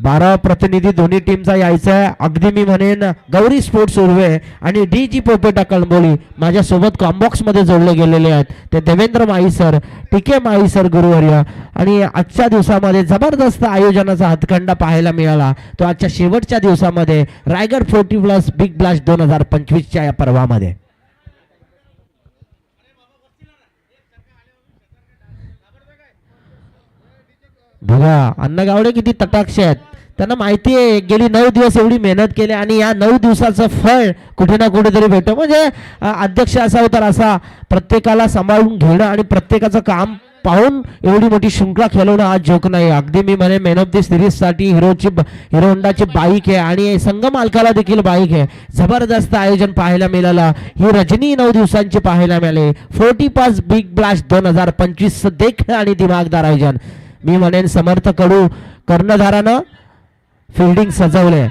12 प्रतिनिधी दोन्ही टीमचा यायचा आहे. अगदी मी म्हणेन गौरी स्पोर्ट्स उर्वे आणि डी जी पोपेटा कळंबोली माझ्यासोबत कॉम्बॉक्स मध्ये जोडले गेलेले आहेत. ते देवेंद्र माई सर, टीके माई सर गुरुवर्य. आणि आजच्या दिवसामध्ये जबरदस्त आयोजनाचा हातखंडा पाहायला मिळाला. तो आजच्या शेवटच्या दिवसामध्ये रायगड 40+ बिग ब्लास्ट 2025च्या या पर्वामध्ये. बघा अण्णा गावडे किती तटाक्ष आहेत. त्यांना माहिती आहे गेली 9 दिवस एवढी मेहनत केली आणि या 9 दिवसाचं फळ कुठे ना कुठेतरी भेटतं. म्हणजे अध्यक्ष असावं तर असा प्रत्येकाला सांभाळून घेणं आणि प्रत्येकाचं काम पाहून एवढी मोठी शृंखला खेळवणं आज जोक नाही. अगदी मी म्हणे man of the सिरीजसाठी hero होंडाची bike आहे आणि संघ मालकाला देखील बाईक आहे. जबरदस्त आयोजन पाहायला मिळालं. ही रजनी 9 दिवसांची पाहायला मिळाली. 40+ बिग ब्लास्ट 2025 देखणं आणि दिमागदार आयोजन. मी म्हणेन समर्थ कडू कर्णधारानं फिल्डिंग सजवले.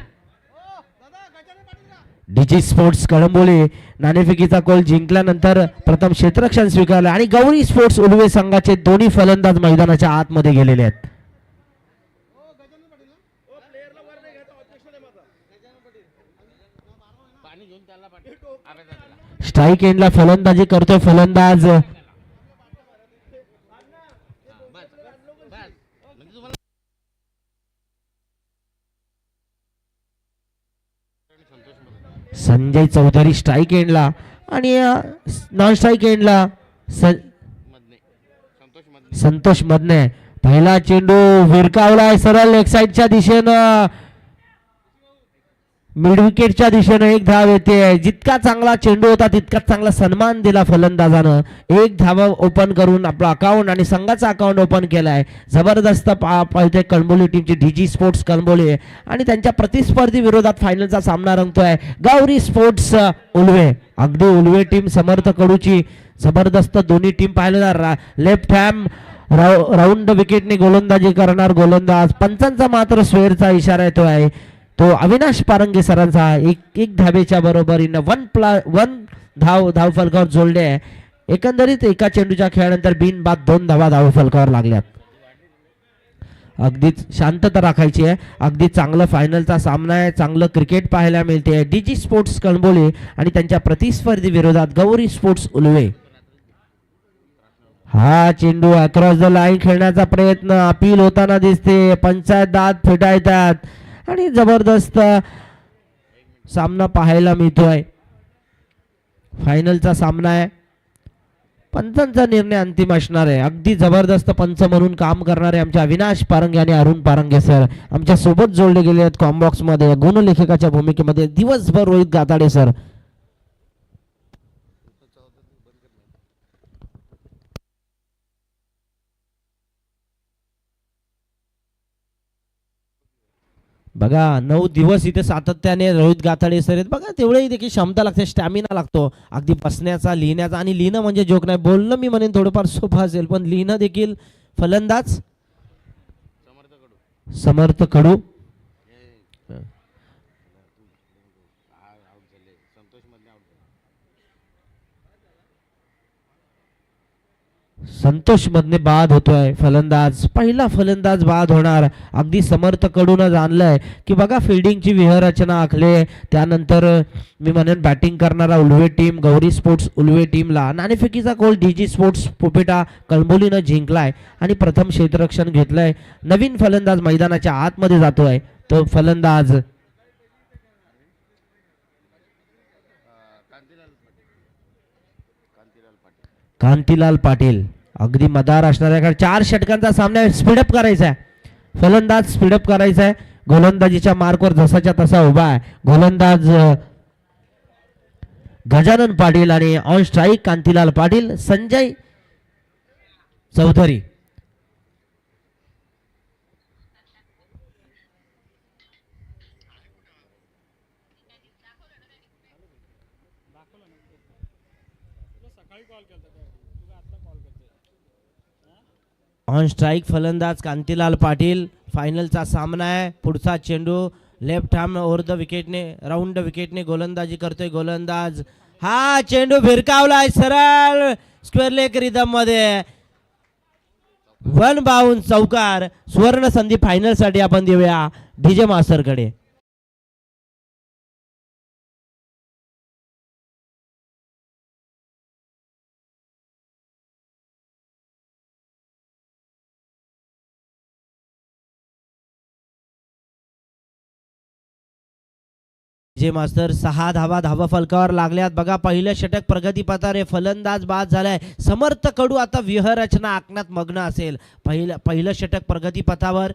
डीजी स्पोर्ट्स कळंबोली नाणेफेकीचा गोल जिंकल्यानंतर प्रथम क्षेत्ररक्षण स्वीकारलं आणि गौरी स्पोर्ट्स उलवे संघाचे दोन्ही फलंदाज मैदानाच्या आतमध्ये गेलेले आहेत. स्ट्राईक एंडला फलंदाजी करतोय फलंदाज संजय चौधरी. स्ट्राईक एंडला आणि नॉन स्ट्राईक एंडला संतोष मदने. पहिला चेंडू विरकावलाय सरळ लेग साईडच्या दिशेनं, मिड विकेटच्या दिशेनं. एक धाव येते. जितका चांगला चेंडू होता तितकाच चांगला सन्मान दिला फलंदाजानं. एक धाव ओपन करून आपलं अकाउंट आणि संघाचा अकाउंट ओपन केलाय. जबरदस्त पाहते कळंबोली टीमची डीजी स्पोर्ट्स कळंबोली आणि त्यांच्या प्रतिस्पर्धी विरोधात फायनलचा सामना रंगतोय गौरी स्पोर्ट्स उलवे. अगदी उलवे टीम समर्थ कडूची जबरदस्त दोन्ही टीम पाहिलं. लेफ्ट हॅम राऊंड विकेटने गोलंदाजी करणार गोलंदाज. पंचांचा मात्र स्वेअरचा इशारा येतो आहे तो अविनाश पारंगे सरांचा. एक धावेच्या बरोबरीनं 1 धाव फलकावर जोडले आहे. एकंदरीत एका चेंडूच्या खेळानंतर बिनबाद 2 धावा धाव फलकावर लागल्यात. अगदीच शांतता राखायची आहे. अगदी चांगलं फायनलचा सामना आहे. चांगलं क्रिकेट पाहायला मिळते. डीजी स्पोर्ट्स कळंबोली आणि त्यांच्या प्रतिस्पर्धी विरोधात गौरी स्पोर्ट्स उलवे. हा चेंडू अक्रॉस द लाईन खेळण्याचा प्रयत्न अपील होताना दिसते. पंचायत दात फेटाळतात आणि जबरदस्त सामना पाहायला मिळतोय. फायनलचा सामना आहे. पंचांचा निर्णय अंतिम असणार आहे. अगदी जबरदस्त पंच म्हणून काम करणारे आमच्या अविनाश पारंगे आणि अरुण पारंगे सर आमच्या सोबत जोडले गेले आहेत कॉम्बॉक्स मध्ये गुणलेखकाच्या भूमिकेमध्ये दिवसभर. रोहित गाताडे सर. बघा 9 दिवस इथे सातत्याने रोहित गाथाडे सर आहेत. बघा तेवढी देखील क्षमता लागते, स्टॅमिना लागतो. अगदी बसण्याचा, लिहिण्याचा. आणि लिहिणं म्हणजे जोक नाही. बोलणं मी म्हणेन थोडंफार सोपं असेल पण लिहिणं देखील. फलंदाज समर्थ कडू. संतोष मधने बाद होतोय फलंदाज. पहिला फलंदाज बाद होणार. अगदी समर्थ कडून जाणलंय की बघा फिल्डिंगची व्यूहरचना आखले. त्यानंतर मी म्हणेन बॅटिंग करणारा उलवे टीम गौरी स्पोर्ट्स उलवे टीमला नाणेफेकीचा गोल डीजी स्पोर्ट्स पोपेटा कळंबोलीनं जिंकलाय आणि प्रथम क्षेत्ररक्षण घेतलंय. नवीन फलंदाज मैदानाच्या आतमध्ये जातोय. तो फलंदाज कांतीलाल पाटील. अगदी मदार असणाऱ्या 4 षटकांचा सामना. स्पीडअप करायचा आहे. फलंदाज स्पीडअप करायचा आहे. गोलंदाजीच्या मार्कवर जसाच्या तसा उभा आहे. गोलंदाज गजानन पाटील आणि on strike Kantilal Patil. Sanjay Chaudhari. On strike फलंदाज कांतीलाल पाटील. फायनलचा सामना आहे. पुढचा चेंडू लेफ्ट हॅम ओव्हर द विकेटने राऊंड विकेटने गोलंदाजी करतोय गोलंदाज. हा चेंडू भिरकावलाय सरळ स्क्वेअर लेग रिदम मध्ये. 1 बाउंस चौकार. सुवर्ण संधी फायनल साठी आपण देऊया डीजे मास्तरकडे. जे मास्तर 6 धावा धावा फलकावर लागल्यात. बघा पहिलं षटक प्रगतीपथावर फलंदाज बाद झालाय. समर्थ कडू आता व्यूहरचना आखण्यात मग्न असेल. पहिलं षटक प्रगतीपथावर.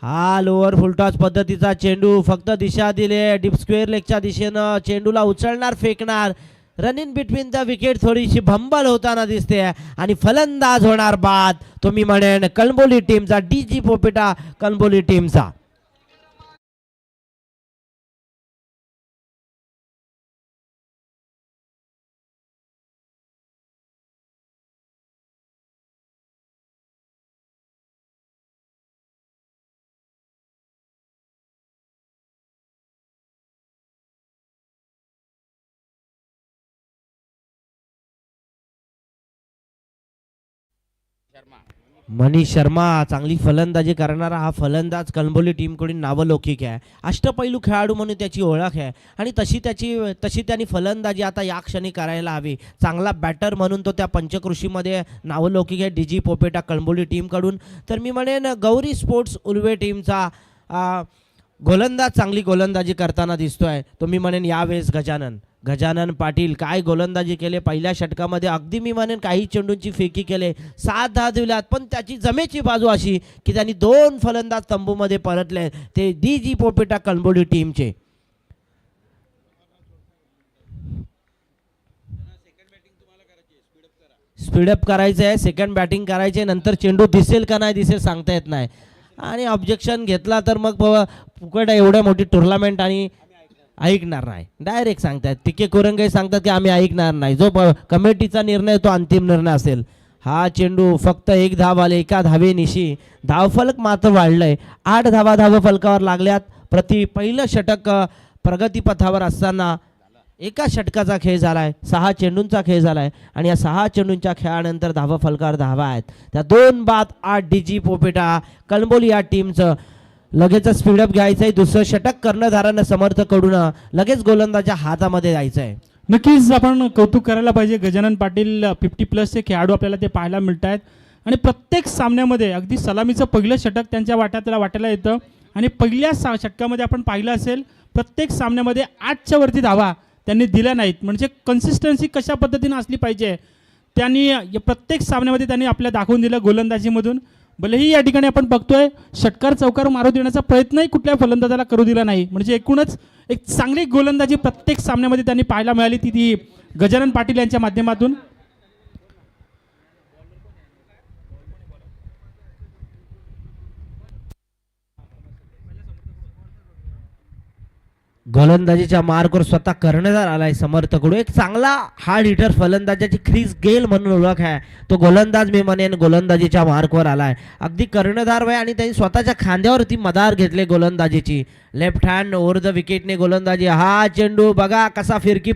हा लोअर फुलटॉस पद्धतीचा चेंडू फक्त दिशा दिले डीप स्क्वेअर लेगच्या दिशेनं. चेंडूला उचलणार फेकणार. Run in between the wicket थोडीशी भंबल होताना दिसते आणि फलंदाज होणार बाद. तुम्ही म्हणेन कळंबोली टीमचा डीजी पोपेटा कळंबोली टीमचा. मनीष शर्मा चांगली फलंदाजी करणारा हा फलंदाज कळंबोली टीमकडून नावलौकिक आहे. अष्टपैलू खेळाडू म्हणून त्याची ओळख आहे आणि तशी त्यांनी फलंदाजी आता या क्षणी करायला हवी. चांगला बॅटर म्हणून तो त्या पंचकृषीमध्ये नावलौकिक आहे डीजी पोपेटा कळंबोली टीमकडून. तर मी म्हणेन गौरी स्पोर्ट्स उर्वे टीमचा गोलंदाज चांगली गोलंदाजी करताना दिसतोय. तुम्ही म्हणेन यावेळेस गजानन पाटील काय गोलंदाजी केले पहिल्या षटकामध्ये. अगदी मी म्हणेन काही चेंडूंची फेकी केले 7 धावा दिल्यात पण त्याची जमेची बाजू अशी की त्यांनी 2 फलंदाज तंबूमध्ये परतले ते डीजी पोपेटा कळंबोली टीमचे. स्पीडअप करायचं आहे. सेकंड बॅटिंग करायचे. नंतर चेंडू दिसेल का नाही दिसेल सांगता येत नाही आणि ऑब्जेक्शन घेतला तर मग फुकट एवढ्या मोठी टुर्नामेंट आणि ऐकणार नाही. डायरेक्ट सांगतात तिके कुरंगे सांगतात की आम्ही ऐकणार नाही. जो कमिटीचा निर्णय तो अंतिम निर्णय असेल. हा चेंडू फक्त 1 धाव आले. 1 धावेनिशी धावफलक मात्र वाढलंय. 8 धावा धावफलकावर लागल्यात. पहिलं षटक प्रगतीपथावर असताना एका षटकाचा खेळ झालाय. 6 चेंडूंचा खेळ झालाय आणि या 6 चेंडूंच्या खेळानंतर धावफलकावर धावा आहेत. त्या 2 बाद 8 डीजी पोपेटा कळंबोली या टीमचं लगेच स्पीडअप घ्यायचंय. दुसरं षटक कर्णधारानं समर्थ कडून लगेच गोलंदाजाच्या हातामध्ये जायचंय. नक्कीच आपण कौतुक करायला पाहिजे. गजानन पाटील 50+ खेळाडू आपल्याला ते पाहायला मिळत आहेत आणि प्रत्येक सामन्यामध्ये अगदी सलामीचं पहिलं षटक त्यांच्या वाट्याला येतं आणि पहिल्या षटकामध्ये आपण पाहिलं असेल प्रत्येक सामन्यामध्ये 8च्या वरती धावा त्यांनी दिल्या नाहीत. म्हणजे कन्सिस्टन्सी कशा पद्धतीने असली पाहिजे त्यांनी प्रत्येक सामन्यामध्ये त्यांनी आपल्या दाखवून दिलं गोलंदाजीमधून. भलेही या ठिकाणी आपण बघतोय षटकार चौकार मारू देण्याचा प्रयत्नही कुठल्या फलंदाजाला करू दिला नाही. म्हणजे एकूणच एक चांगली गोलंदाजी प्रत्येक सामन्यामध्ये त्यांनी पाहायला मिळाली ती गजानन पाटील यांच्या माध्यमातून. गोलंदाजीच्या मार्कवर स्वतः कर्णधार आलाय समर्थकडून. एक चांगला हार्ड हिटर फलंदाजाची ख्रिस गेल म्हणून ओळख आहे. तो गोलंदाज मी म्हणेन गोलंदाजीच्या मार्कवर आलाय. अगदी कर्णधार वय आणि त्यांनी स्वतःच्या खांद्यावरती मदार घेतले गोलंदाजीची. लेफ्ट हँड ओव्हर द विकेटने गोलंदाजी. हा चेंडू बघा कसा फिरकी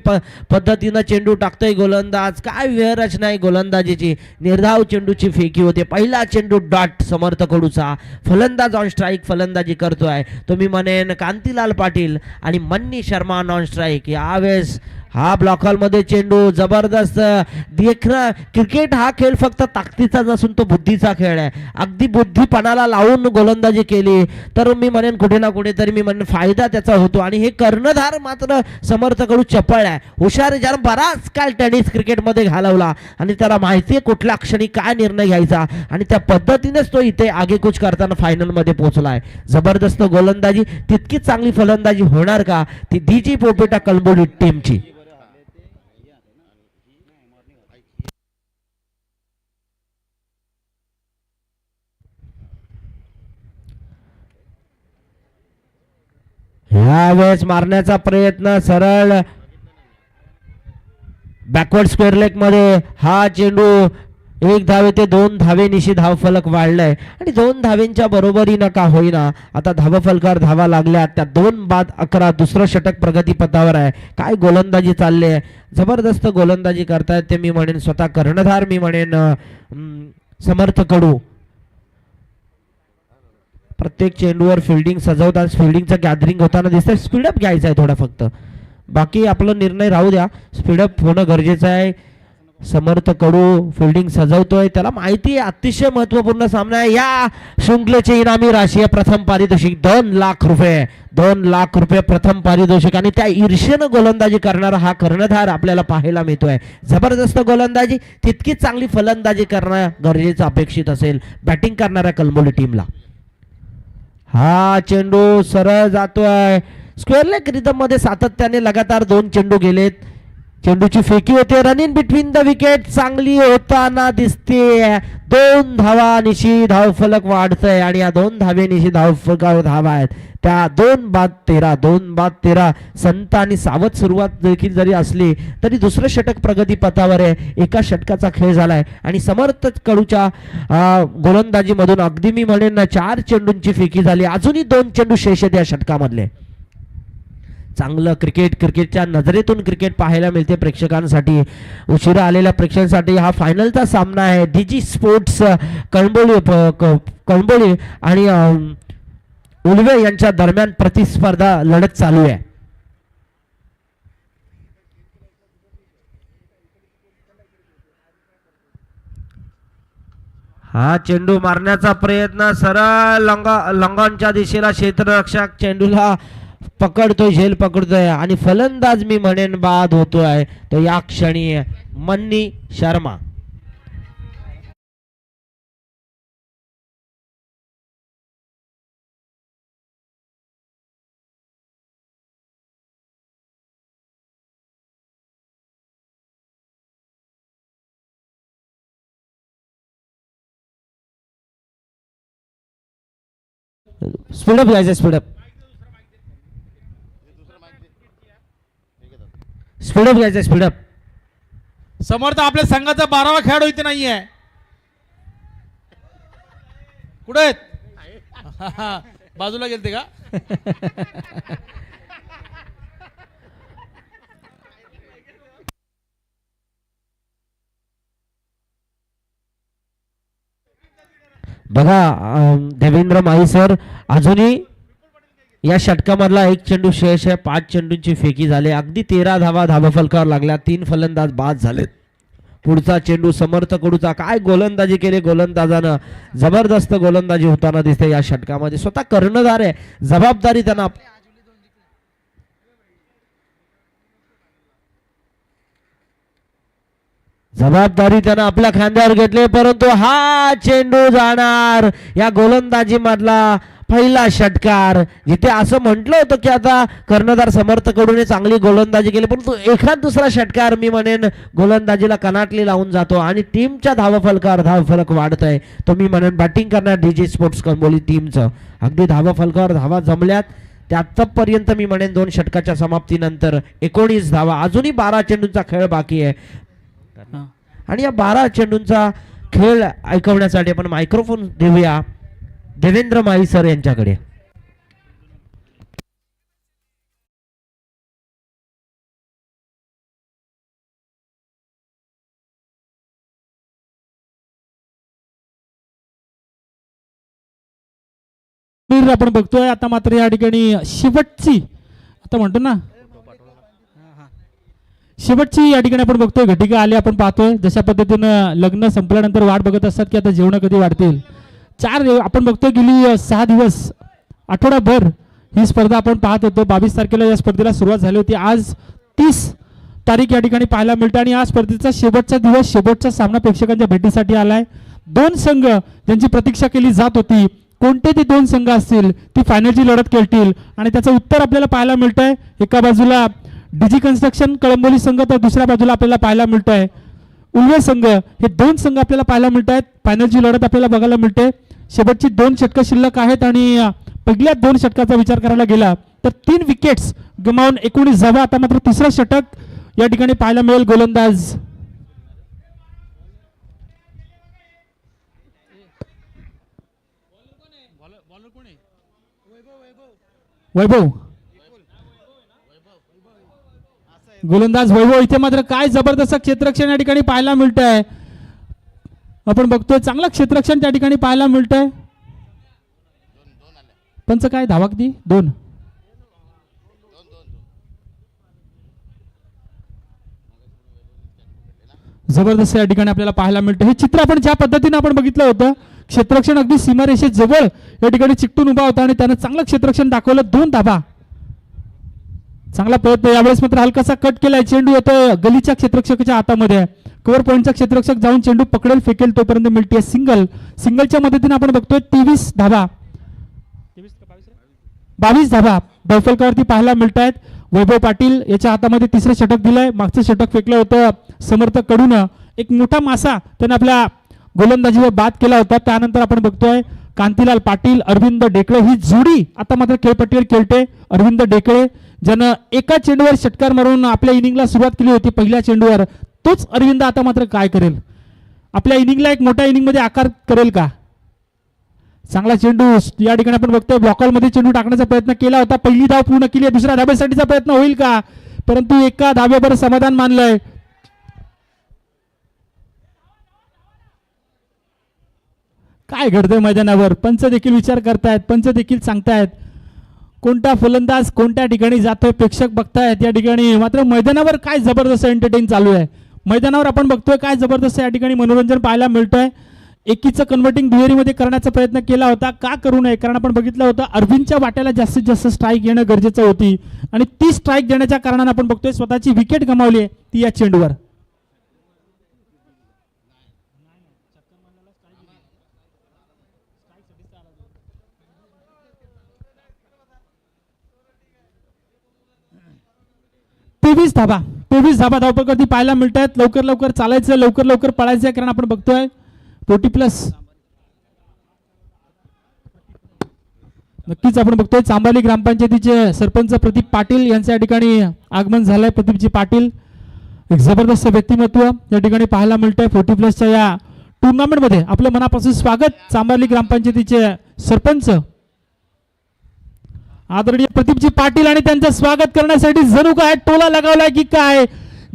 पद्धतीनं चेंडू टाकतोय गोलंदाज. काय व्यूहरचना आहे गोलंदाजीची. निर्धाव चेंडूची फेकी होते. पहिला चेंडू डॉट समर्थकडूचा. फलंदाज ऑन स्ट्राईक फलंदाजी करतोय. तुम्ही म्हणेन कांतीलाल पाटील आणि मनीष शर्मा नॉन स्ट्राईक. यावेळेस हा ब्लॉक हॉलमध्ये चेंडू जबरदस्त देखणं. क्रिकेट हा खेळ फक्त ताकदीचा नसून तो बुद्धीचा खेळ आहे. अगदी बुद्धिपणाला लावून गोलंदाजी केली तर मी म्हणेन कुठे ना कुठे तरी मी म्हणेन फायदा त्याचा होतो. आणि हे कर्णधार मात्र समर्थकडून चपळ आहे, हुशार आहे, ज्याला बराच काळ टेनिस क्रिकेटमध्ये घालवला आणि त्याला माहिती आहे कुठल्या क्षणी काय निर्णय घ्यायचा आणि त्या पद्धतीनेच तो इथे आगेकूच करताना फायनलमध्ये पोहोचला आहे. जबरदस्त गोलंदाजी. तितकीच चांगली फलंदाजी होणार का ती डीजी पोपेटा कळंबोली टीमची. यावेळेस मारण्याचा प्रयत्न सरळ बॅकवर्ड स्क्वेअर लेग मध्ये. हा चेंडू 1 धावे ते 2 धावेनिशी धावफलक वाढलाय आणि 2 धावेंच्या बरोबरीनं का होईना आता धावफलकावर धावा लागल्या. त्या 2 बाद 11. दुसरं षटक प्रगतीपथावर आहे. काय गोलंदाजी चालली आहे. जबरदस्त गोलंदाजी करतायत ते मी म्हणेन स्वतः कर्णधार मी म्हणेन समर्थ कडू. प्रत्येक चेंडूवर फिल्डिंग सजवतात, फिल्डिंगचं गॅदरिंग होताना दिसतंय. स्पीडअप घ्यायचा आहे थोडा फक्त, बाकी आपला निर्णय राहू द्या. स्पीडअप होणं गरजेचं आहे. समर्थ कडू फिल्डिंग सजवतोय, त्याला माहिती आहे अतिशय महत्वपूर्ण सामना आहे. या शृंखलेचे इनामी राशी आहे प्रथम पारितोषिक 2 लाख रुपये. 2 लाख रुपये प्रथम पारितोषिक. आणि त्या ईर्षेनं गोलंदाजी करणारा हा कर्णधार आपल्याला पाहायला मिळतोय. जबरदस्त गोलंदाजी, तितकीच चांगली फलंदाजी करणं गरजेचं अपेक्षित असेल बॅटिंग करणाऱ्या कलंबोली टीमला. हा चेंडू सरळ जातोय स्क्वेअर लेग रिदम मध्ये. सातत्याने लगातार 2 चेंडू गेलेत. चेंडूची फेकी होते, run in between the wicket चांगली होताना दिसते. 2 धावा निशी धावफलक वाढतंय आणि या 2 धावेनिशी धावफलकावर धावा आहेत त्या 2 बाद 13. 2 बाद 13. संत आणि सावध सुरुवात देखील जरी असली तरी दुसरं षटक प्रगती पथावर आहे. एका षटकाचा खेळ झालाय आणि समर्थ कडूच्या गोलंदाजीमधून अगदी मी म्हणेन 4 चेंडूंची फेकी झाली. अजूनही 2 चेंडू शेष आहेत या षटकामधले. चांगलं क्रिकेटच्या नजरेतून क्रिकेट पाहायला मिळते प्रेक्षकांसाठी. उशिरा आलेल्या प्रेक्षकांसाठी हा फायनलचा सामना आहे. डीजी स्पोर्ट्स कळंबोली आणि उलवे यांच्या दरम्यान प्रतिस्पर्धा लढत चालू आहे. हा चेंडू मारण्याचा प्रयत्न सरळ लंगॉनच्या दिशेला. क्षेत्ररक्षक चेंडूला पकडतोय, झेल पकडतोय आणि फलंदाज मी म्हणेन बाद होतोय तो या क्षणी मन्नी शर्मा. स्पीडअप घ्यायचं, स्पीडअप स्पीडअप घ्यायचं, स्पीडअप. समर्थ आपल्या संघाचा 12वा खेळाडू इथे नाहीये. कुठे आहेत? बाजूला गेलते का? बघा देवेंद्र माही सर, अजूनही या षटकामधला 1 चेंडू शेष आहे. 5 चेंडूंची फेकी झाली. अगदी 13 धावा धावफलकावर लागल्या. 3 फलंदाज बाद झालेत. पुढचा चेंडू समर्थ कडूचा. काय गोलंदाजी केली गोलंदाजानं. जबरदस्त गोलंदाजी होताना दिसते या षटकामध्ये. स्वतः कर्णधार आहे, जबाबदारी त्यांना आपल्या खांद्यावर घेतले. परंतु हा चेंडू जाणार या गोलंदाजी मधला पहिला षटकार, जिथे असं म्हटलं होतं की आता कर्णधार समर्थ कडून चांगली गोलंदाजी केली, परंतु एखाद दुसरा षटकार मी म्हणेन गोलंदाजीला कनाटली लावून जातो आणि टीमच्या धावफलकावर धावफलक वाढतोय. तो मी म्हणेन बॅटिंग करणार डीजे स्पोर्ट्स कळंबोली टीमचं. अगदी धावफलकावर धावा जमल्यात. त्या आतापर्यंत मी म्हणेन 2 षटकाच्या समाप्तीनंतर 19 धावा. अजूनही 12 चेंडूंचा खेळ बाकी आहे आणि या 12 चेंडूंचा खेळ ऐकवण्यासाठी आपण मायक्रोफोन देऊया देवेंद्र माही सर यांच्याकडे. आपण बघतोय आता मात्र या ठिकाणी शेवटची, आता म्हणतो ना शेवटची या ठिकाणी आपण बघतोय घटिका आली. आपण पाहतोय जशा पद्धतीनं लग्न संपल्यानंतर वाट बघत असतात की आता जेवण कधी वाढतील. आपण बघतोय गेली 6 दिवस आठवडाभर ही स्पर्धा आपण पाहत होतो. 22 तारखेला या स्पर्धेला सुरुवात झाली होती. आज 30 तारीख या ठिकाणी पाहायला मिळते आणि या स्पर्धेचा शेवटचा दिवस, शेवटचा सामना प्रेक्षकांच्या भेटीसाठी आलाय. 2 संघ ज्यांची प्रतीक्षा केली जात होती, कोणते ते 2 संघ असतील ती फायनलची लढत खेळतील आणि त्याचं उत्तर आपल्याला पाहायला मिळतंय. एका बाजूला डीजी कन्स्ट्रक्शन कळंबोली संघ, तर दुसऱ्या बाजूला आपल्याला पाहायला मिळतंय उल्वे संघ. हे 2 संघ आपल्याला पाहायला मिळत आहेत. फायनलची लढत आपल्याला बघायला मिळते. शेवटची 2 षटकं शिल्लक आहेत आणि पहिल्या 2 षटकाचा विचार करायला गेला तर 3 विकेट्स गमावून 19 धावा. आता मात्र तिसरं षटक या ठिकाणी पाहायला मिळेल. गोलंदाज वैभव, गोलंदाज वैभव. इथे मात्र काय जबरदस्त क्षेत्ररक्षण या ठिकाणी पाहायला मिळत आहे. आपण बघतोय चांगलं क्षेत्ररक्षण त्या ठिकाणी पाहायला मिळत आहे. पंच काय धावा किती 2. जबरदस्त या ठिकाणी आपल्याला पाहायला मिळतं. हे चित्र आपण ज्या पद्धतीने आपण बघितलं होतं, क्षेत्ररक्षण अगदी सीमारेषेजवळ या ठिकाणी चिकटून उभा होता आणि त्यानं चांगलं क्षेत्ररक्षण दाखवलं. 2 धाबा. चांगला प्रयत्न. यावेळेस मात्र हलकासा कट केलाय. चेंडू येतो गलीच्या क्षेत्ररक्षकाच्या हातामध्ये. कव्हर पॉईंटचा क्षेत्ररक्षक जाऊन चेंडू पकडेल फेकेल तोपर्यंत मिळते सिंगल. सिंगलच्या मदतीने आपण बघतोय 23 धाबा, 22 धाबा धावफलकावरती पाहायला मिळत आहेत. वैभव पाटील याच्या हातामध्ये तिसरं षटक दिलंय. मागचं षटक फेकलं होतं समर्थ कडून. एक मोठा मासा त्याने आपल्या गोलंदाजीवर बाद केला होता. त्यानंतर आपण बघतोय कांतीलाल पाटील, अरविंद डेकळे ही जोडी आता मात्र खेळपट्टीवर खेळते. अरविंद डेकळे ज्यानं एका चेंडूवर षटकार मारून आपल्या इनिंगला सुरुवात केली होती पहिल्या चेंडूवर, तोच अरविंद आता मात्र काय करेल, आपल्या इनिंगला एक मोठ्या इनिंगमध्ये आकार करेल का? चांगला चेंडू या ठिकाणी आपण बघतोय ब्लॉकरमध्ये चेंडू टाकण्याचा प्रयत्न केला होता. पहिली धाव पूर्ण केली. दुसऱ्या धाब्यासाठीचा प्रयत्न होईल का? परंतु एका धाब्यावर समाधान मानलंय. काय घडतंय मैदानावर? पंच देखील विचार करतायत, पंच देखील सांगतायत कोणता फलंदाज कोणत्या ठिकाणी जातोय, प्रेक्षक बघतायत या ठिकाणी. मात्र मैदानावर काय जबरदस्त एंटरटेन चालू आहे. मैदानावर आपण बघतोय काय जबरदस्त या ठिकाणी मनोरंजन पाहायला मिळतंय. एकीचं कन्व्हर्टिंग दुहेरीमध्ये करण्याचा प्रयत्न केला होता. का करू नये? कारण आपण बघितलं होतं अरविंदच्या वाट्याला जास्तीत जास्त स्ट्राईक येणं गरजेचं होती आणि ती स्ट्राईक देण्याच्या कारणाने आपण बघतोय स्वतःची विकेट गमावली आहे ती या चेंडूवर. तेवीस धाबा धावपळकरती पाहायला मिळत आहेत. लवकर लवकर चालायचं, लवकर लवकर पळायचं, कारण आपण बघतोय 40+. नक्कीच आपण बघतोय चांबाली ग्रामपंचायतीचे सरपंच प्रदीप पाटील यांच्या या ठिकाणी आगमन झालंय. प्रदीपजी पाटील एक जबरदस्त व्यक्तिमत्व या ठिकाणी पाहायला मिळतंय. 40+च्या या टुर्नामेंटमध्ये आपलं मनापासून स्वागत. चांबाली ग्रामपंचायतीचे सरपंच आदरणीय प्रदीपजी पाटील आणि त्यांचं स्वागत करण्यासाठी जणू काय टोला लगावलाय की काय.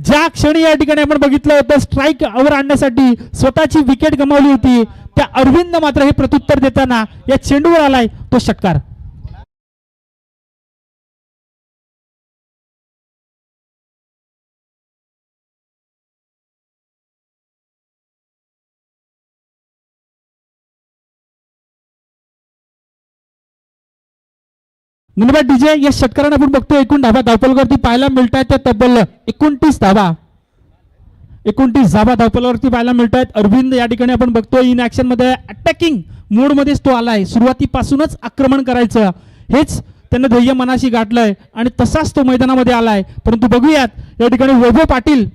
ज्या क्षणी या ठिकाणी आपण बघितलं होतं स्ट्राईक वर आणण्यासाठी स्वतःची विकेट गमावली होती, त्या अरविंद मात्र हे प्रत्युत्तर देताना या चेंडूवर आलाय तो षटकार. धन्यवाद डीजे. या षटकाराने आपण बघतोय एकूण धाबा धावपलवरती पाहायला मिळत आहेत. त्या तब्बल 29 धाबा धावपलवरती पाहायला मिळत आहेत. अरविंद या ठिकाणी आपण बघतोय इन ऍक्शन मध्ये अटॅकिंग मोड मध्येच तो आलाय. सुरुवातीपासूनच आक्रमण करायचं हेच त्यानं ध्येय मनाशी गाठलंय आणि तसाच तो मैदानामध्ये आलाय. परंतु बघूयात या ठिकाणी वैभव पाटील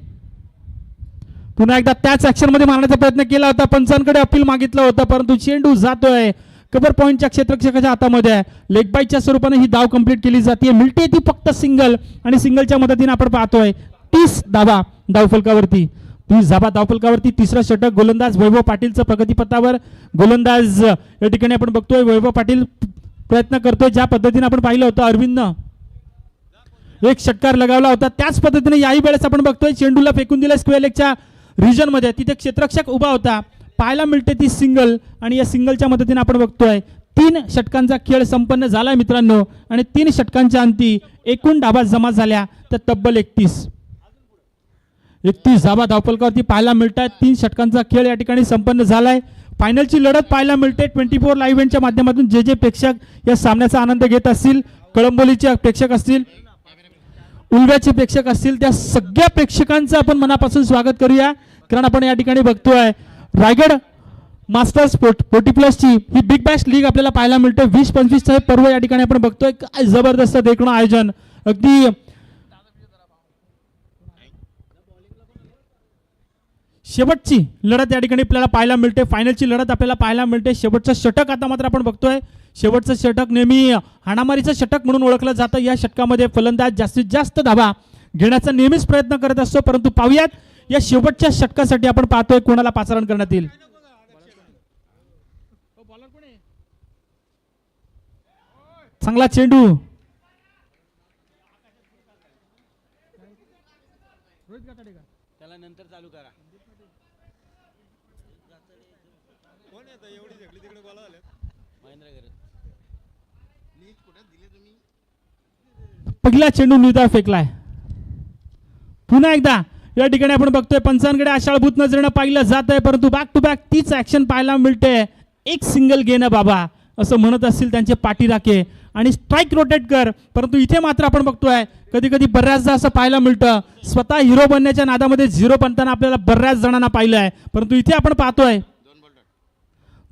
पुन्हा एकदा त्याच ऍक्शन मध्ये मारण्याचा प्रयत्न केला होता. पंचांकडे अपील मागितलं होतं, परंतु चेंडू जातोय कव्हर पॉईंटच्या क्षेत्ररक्षकाच्या हातामध्ये. लेग बाईटच्या स्वरूपाने ही धाव कंप्लीट केली जाते. मिळते ती फक्त सिंगल आणि सिंगलच्या मदतीने आपण पाहतोय 30 धाबा धावफलकावरती. 30 धाबा धावफलकावरती तिसरा षटक गोलंदाज वैभव पाटीलचं प्रगतीपथावर. गोलंदाज या ठिकाणी आपण बघतोय वैभव पाटील प्रयत्न करतोय. ज्या पद्धतीने आपण पाहिलं होतं अरविंदनं एक षटकार लगावला होता, त्याच पद्धतीने याही वेळेस आपण बघतोय चेंडूला फेकून दिलं स्क्वेअर लेगच्या रिजन मध्ये. तिथे क्षेत्ररक्षक उभा होता. पाहायला मिळते ती सिंगल आणि या सिंगलच्या मदतीने आपण बघतोय 3 षटकांचा खेळ संपन्न झालाय मित्रांनो. आणि 3 षटकांच्या अंती एकूण धाबा जमा झाल्या तर तब्बल 31 धाबा धावपलकावरती पाहायला मिळत आहेत. 3 षटकांचा खेळ या ठिकाणी संपन्न झालाय. फायनलची लढत पाहायला मिळते. 24 लाईव्ह इव्हेंटच्या माध्यमातून जे प्रेक्षक या सामन्याचा आनंद घेत असतील, कळंबोलीचे प्रेक्षक असतील, उलव्याचे प्रेक्षक असतील, त्या सगळ्या प्रेक्षकांचं आपण मनापासून स्वागत करूया. कारण आपण या ठिकाणी बघतोय रायगड मास्टर्स 40+ची ही बिग बॅश लीग आपल्याला पाहायला मिळते. 20-25 हे पर्व या ठिकाणी आपण बघतोय. काय जबरदस्त देखणं आयोजन. अगदी शेवटची लढत या ठिकाणी आपल्याला पाहायला मिळते. फायनलची लढत आपल्याला पाहायला मिळते. शेवटचं षटक आता मात्र आपण बघतोय. शेवटचं षटक नेहमी हाणामारीचं षटक म्हणून ओळखलं जातं. या षटकामध्ये फलंदाज जास्तीत जास्त धाबा घेण्याचा नेहमीच प्रयत्न करत असतो. परंतु पाहूयात या शेवटच्या षटकासाठी आपण पाहतोय कोणाला पाचारण करण्यात येईल. चांगला चेंडू त्याला नंतर चालू करा. कोण येतं एवढी झगडी तिकडे बोला महेंद्र करत पहिला चेंडू निर्धाव फेकलाय. पुन्हा एकदा या ठिकाणी आपण बघतोय पंचांकडे आशाळभूत नजरेनं पाहिलं जात आहे, परंतु बॅक टू बॅक तीच ऍक्शन पाहायला मिळते. एक सिंगल घे ना बाबा असं म्हणत असतील त्यांचे पाठीराखे आणि स्ट्राईक रोटेट कर. परंतु इथे मात्र आपण बघतोय कधी कधी बऱ्याचदा असं पाहायला मिळतं, स्वतः हिरो बनण्याच्या नादामध्ये झिरो बनताना आपल्याला बऱ्याच जणांना पाहिलं आहे. परंतु इथे आपण पाहतोय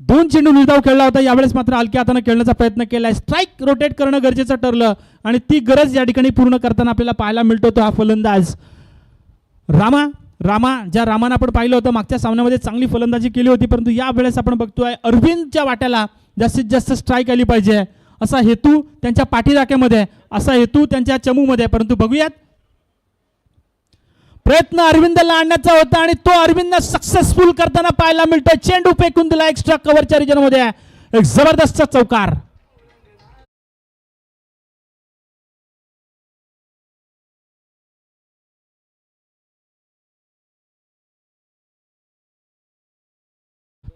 2 चेंडू निर्धाव खेळला होता, यावेळेस मात्र हलक्या हाताने खेळण्याचा प्रयत्न केलाय. स्ट्राईक रोटेट करणं गरजेचं ठरलं आणि ती गरज या ठिकाणी पूर्ण करताना आपल्याला पाहायला मिळतो तो हा फलंदाज रामा ज्या रामानं आपण पाहिलं होतं मागच्या सामन्यामध्ये चांगली फलंदाजी केली होती, परंतु या वेळेस आपण बघतोय अरविंदच्या वाट्याला जास्तीत जास्त स्ट्राईक आली पाहिजे असा हेतू त्यांच्या पाठीराख्यामध्ये, असा हेतू त्यांच्या चमूमध्ये. परंतु बघूयात प्रयत्न अरविंदला आणण्याचा होता आणि तो अरविंद सक्सेसफुल करताना पाहायला मिळतोय. चेंडू फेकून दिला एक्स्ट्रा कव्हरच्या रिजन मध्ये, एक जबरदस्त चौकार.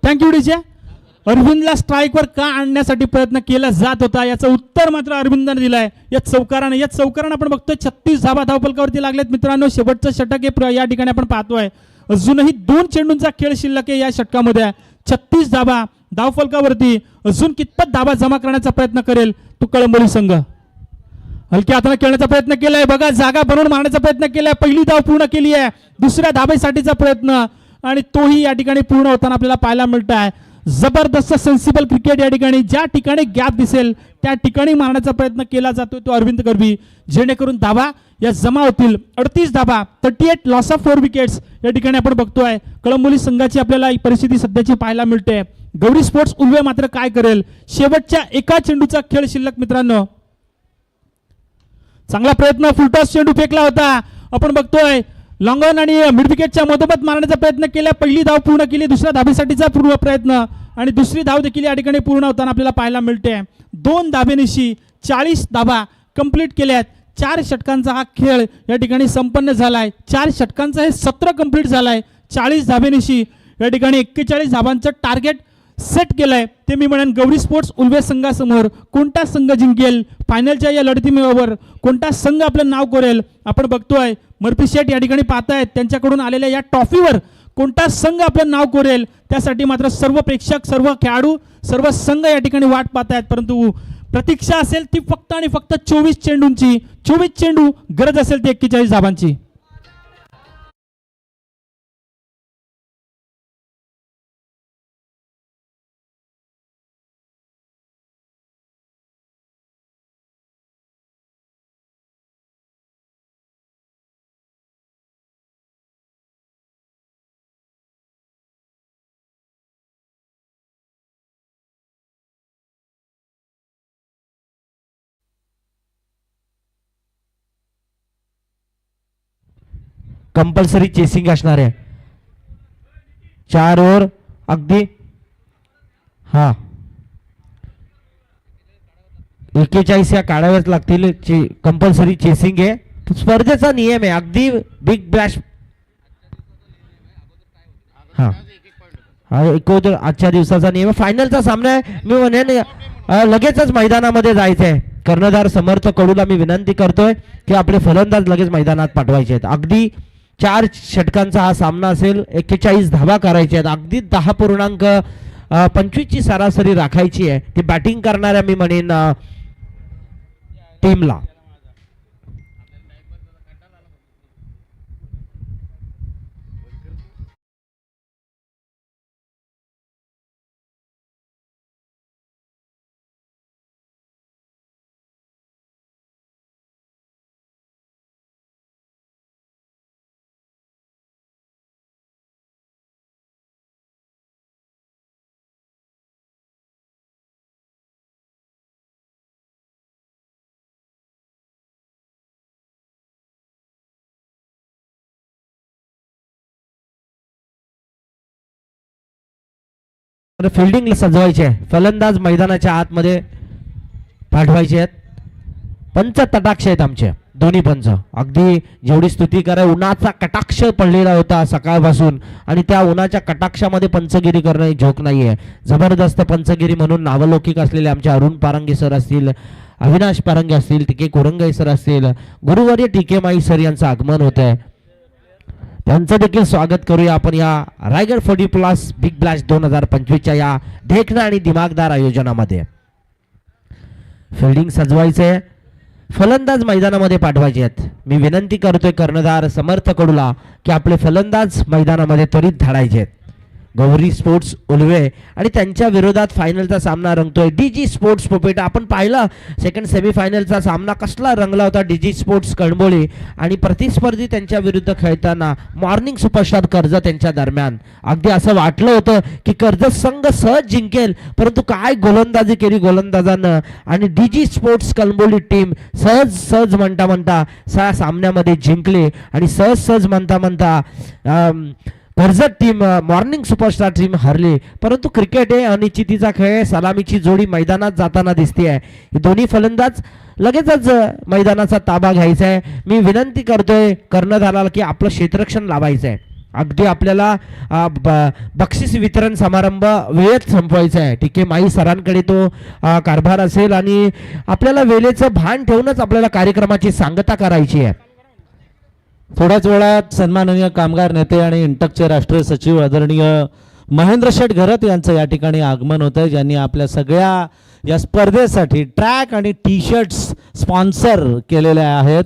Thank you DJ. अरविंदला स्ट्राईकवर का आणण्यासाठी प्रयत्न केला जात होता याचं उत्तर मात्र अरविंदने दिलंय या चौकारानं. या चौकारानं आपण बघतोय 36 धाबा धावफलकावरती लागलेत मित्रांनो. शेवटचं षटक हे या ठिकाणी आपण पाहतोय. अजूनही 2 चेंडूंचा खेळ शिल्लक आहे या षटकामध्ये. 36 धाबा धावफलकावरती, अजून कितपत धाबा जमा करण्याचा प्रयत्न करेल तो कळंबोली संघ. हलक्या हाताने खेळण्याचा प्रयत्न केलाय, बघा जागा बनवून मारण्याचा प्रयत्न केलाय. पहिली धाव पूर्ण केली आहे, दुसऱ्या धाबेसाठीचा प्रयत्न आणि तोही या ठिकाणी पूर्ण होताना आपल्याला पाहायला मिळत आहे. जबरदस्त सेन्सिबल क्रिकेट या ठिकाणी, ज्या ठिकाणी गॅप दिसेल त्या ठिकाणी मारण्याचा प्रयत्न केला जातो तो अरविंद गरबी, जेणेकरून धाबा या जमा होतील. 38 धाबा, 38 लॉस ऑफ 4 विकेट्स या ठिकाणी आपण बघतोय. कळंबोली संघाची आपल्याला ही परिस्थिती सध्याची पाहायला मिळते. गौरी स्पोर्ट्स उल्वे मात्र काय करेल, शेवटच्या एका चेंडूचा खेळ शिल्लक मित्रांनो. चांगला प्रयत्न, फुलटॉस चेंडू फेकला होता, आपण बघतोय लॉंग ऑन आणि मिड विकेटच्या मधोमध मारण्याचा प्रयत्न केला. पहिली धाव पूर्ण केली, दुसऱ्या धाबेसाठीचा पूर्ण प्रयत्न आणि दुसरी धाव देखील या ठिकाणी पूर्ण होताना आपल्याला पाहायला मिळते. 2 धाबेनिशी 40 धाबा कंप्लीट केल्यात. 4 षटकांचा हा खेळ या ठिकाणी संपन्न झालाय. 4 षटकांचा हे सत्र कंप्लीट झालाय. 40 धाबेनिशी या ठिकाणी 41 धाबांचं टार्गेट सेट केलंय. ते मी म्हणेन गौरी स्पोर्ट्स उल्वे संघासमोर कोणता संघ जिंकेल, फायनलच्या या लढतीवर कोणता संघ आपलं नाव करेल. आपण बघतोय मर्फी शेट या ठिकाणी पाहतायत, त्यांच्याकडून आलेल्या या ट्रॉफीवर कोणता संघ आपलं नाव करेल त्यासाठी मात्र सर्व प्रेक्षक, सर्व खेळाडू, सर्व संघ या ठिकाणी वाट पाहतायत. परंतु प्रतीक्षा असेल ती फक्त आणि फक्त 24 चेंडूंची. 24 चेंडू, गरज असेल ती 41 धाबांची. कंपल्सरी चेसिंग असणार आहे. 4 ओव्हर अगदी 41 या काढाव्याच लागतील. कंपल्सरी चेसिंग आहे, स्पर्धेचा नियम आहे. अगदी बिग ब्लॅश आजच्या दिवसाचा नियम. फायनलचा सामना आहे, मी म्हणेन लगेचच मैदानामध्ये जायचं आहे. कर्णधार समर्थ कडूला मी विनंती करतोय की आपले फलंदाज लगेच मैदानात पाठवायचे आहेत. अगदी 4 षटकांचा हा सामना असेल. 41 धावा करायचे आहेत. अगदी 10.25 ची सरासरी राखायची आहे ती बॅटिंग करणाऱ्या मी म्हणेन टीमला. फिल्डिंगला सजवायचे आहे, फलंदाज मैदानाच्या आतमध्ये पाठवायचे आहेत. पंच तटाक्ष आहेत आमचे दोन्ही पंच. अगदी जेवढी स्तुती करा, उन्हाचा कटाक्ष पडलेला होता सकाळपासून आणि त्या उन्हाच्या कटाक्षामध्ये पंचगिरी करणं झोक नाहीये. जबरदस्त पंचगिरी म्हणून नावलौकिक असलेले आमचे अरुण पारंगे सर असतील, अविनाश पारंगे असतील, टीके कुरंगे सर असतील, गुरुवर्य टीके माई सर यांचं आगमन होत आहे, त्यांचं देखील स्वागत करूया आपण या रायगड 40+ बिग ब्लॅश 2025च्या या देखणं आणि दिमागदार आयोजनामध्ये. फिल्डिंग सजवायचे, फलंदाज मैदानामध्ये पाठवायचे आहेत. मी विनंती करतोय कर्णधार समर्थ कडूला की आपले फलंदाज मैदानामध्ये त्वरित धाडायचे आहेत. गौरी स्पोर्ट्स उलवे आणि त्यांच्या विरोधात फायनलचा सामना रंगतोय डीजी स्पोर्ट्स पोपेटा. आपण पाहिलं सेकंड सेमीफायनलचा सामना कसला रंगला होता डीजी स्पोर्ट्स कणबोली आणि प्रतिस्पर्धी त्यांच्या विरुद्ध खेळताना मॉर्निंग सुपरस्टार कर्जत त्यांच्या दरम्यान. अगदी असं वाटलं होतं की कर्जत संघ सहज जिंकेल, परंतु काय गोलंदाजी केली गोलंदाजानं आणि डीजी स्पोर्ट्स कणबोली टीम सहज म्हणता सामन्यामध्ये जिंकले आणि सहज म्हणता Karjat team morning superstar team हरली. परंतु क्रिकेट हे अनिश्चितीचा खेळ आहे. सलामीची जोडी मैदानात जाताना दिसते आहे. हे दोन्ही फलंदाज लगेचच मैदानाचा ताबा घ्यायचा आहे. मी विनंती करतोय कर्णधाराला की आपलं क्षेत्ररक्षण लावायचं आहे. अगदी आपल्याला बक्षीस वितरण समारंभ वेळेत संपवायचा आहे. टीके माई सरांकडे तो कारभार असेल आणि आपल्याला वेळेचं भान ठेवूनच आपल्याला कार्यक्रमाची सांगता करायची आहे. थोड्याच वेळात सन्माननीय कामगार नेते आणि इंटकचे राष्ट्रीय सचिव आदरणीय महेंद्र शेठ घरत यांचं या ठिकाणी आगमन होतं आहे, ज्यांनी आपल्या सगळ्या या स्पर्धेसाठी ट्रॅक आणि टी शर्ट्स स्पॉन्सर केलेले आहेत.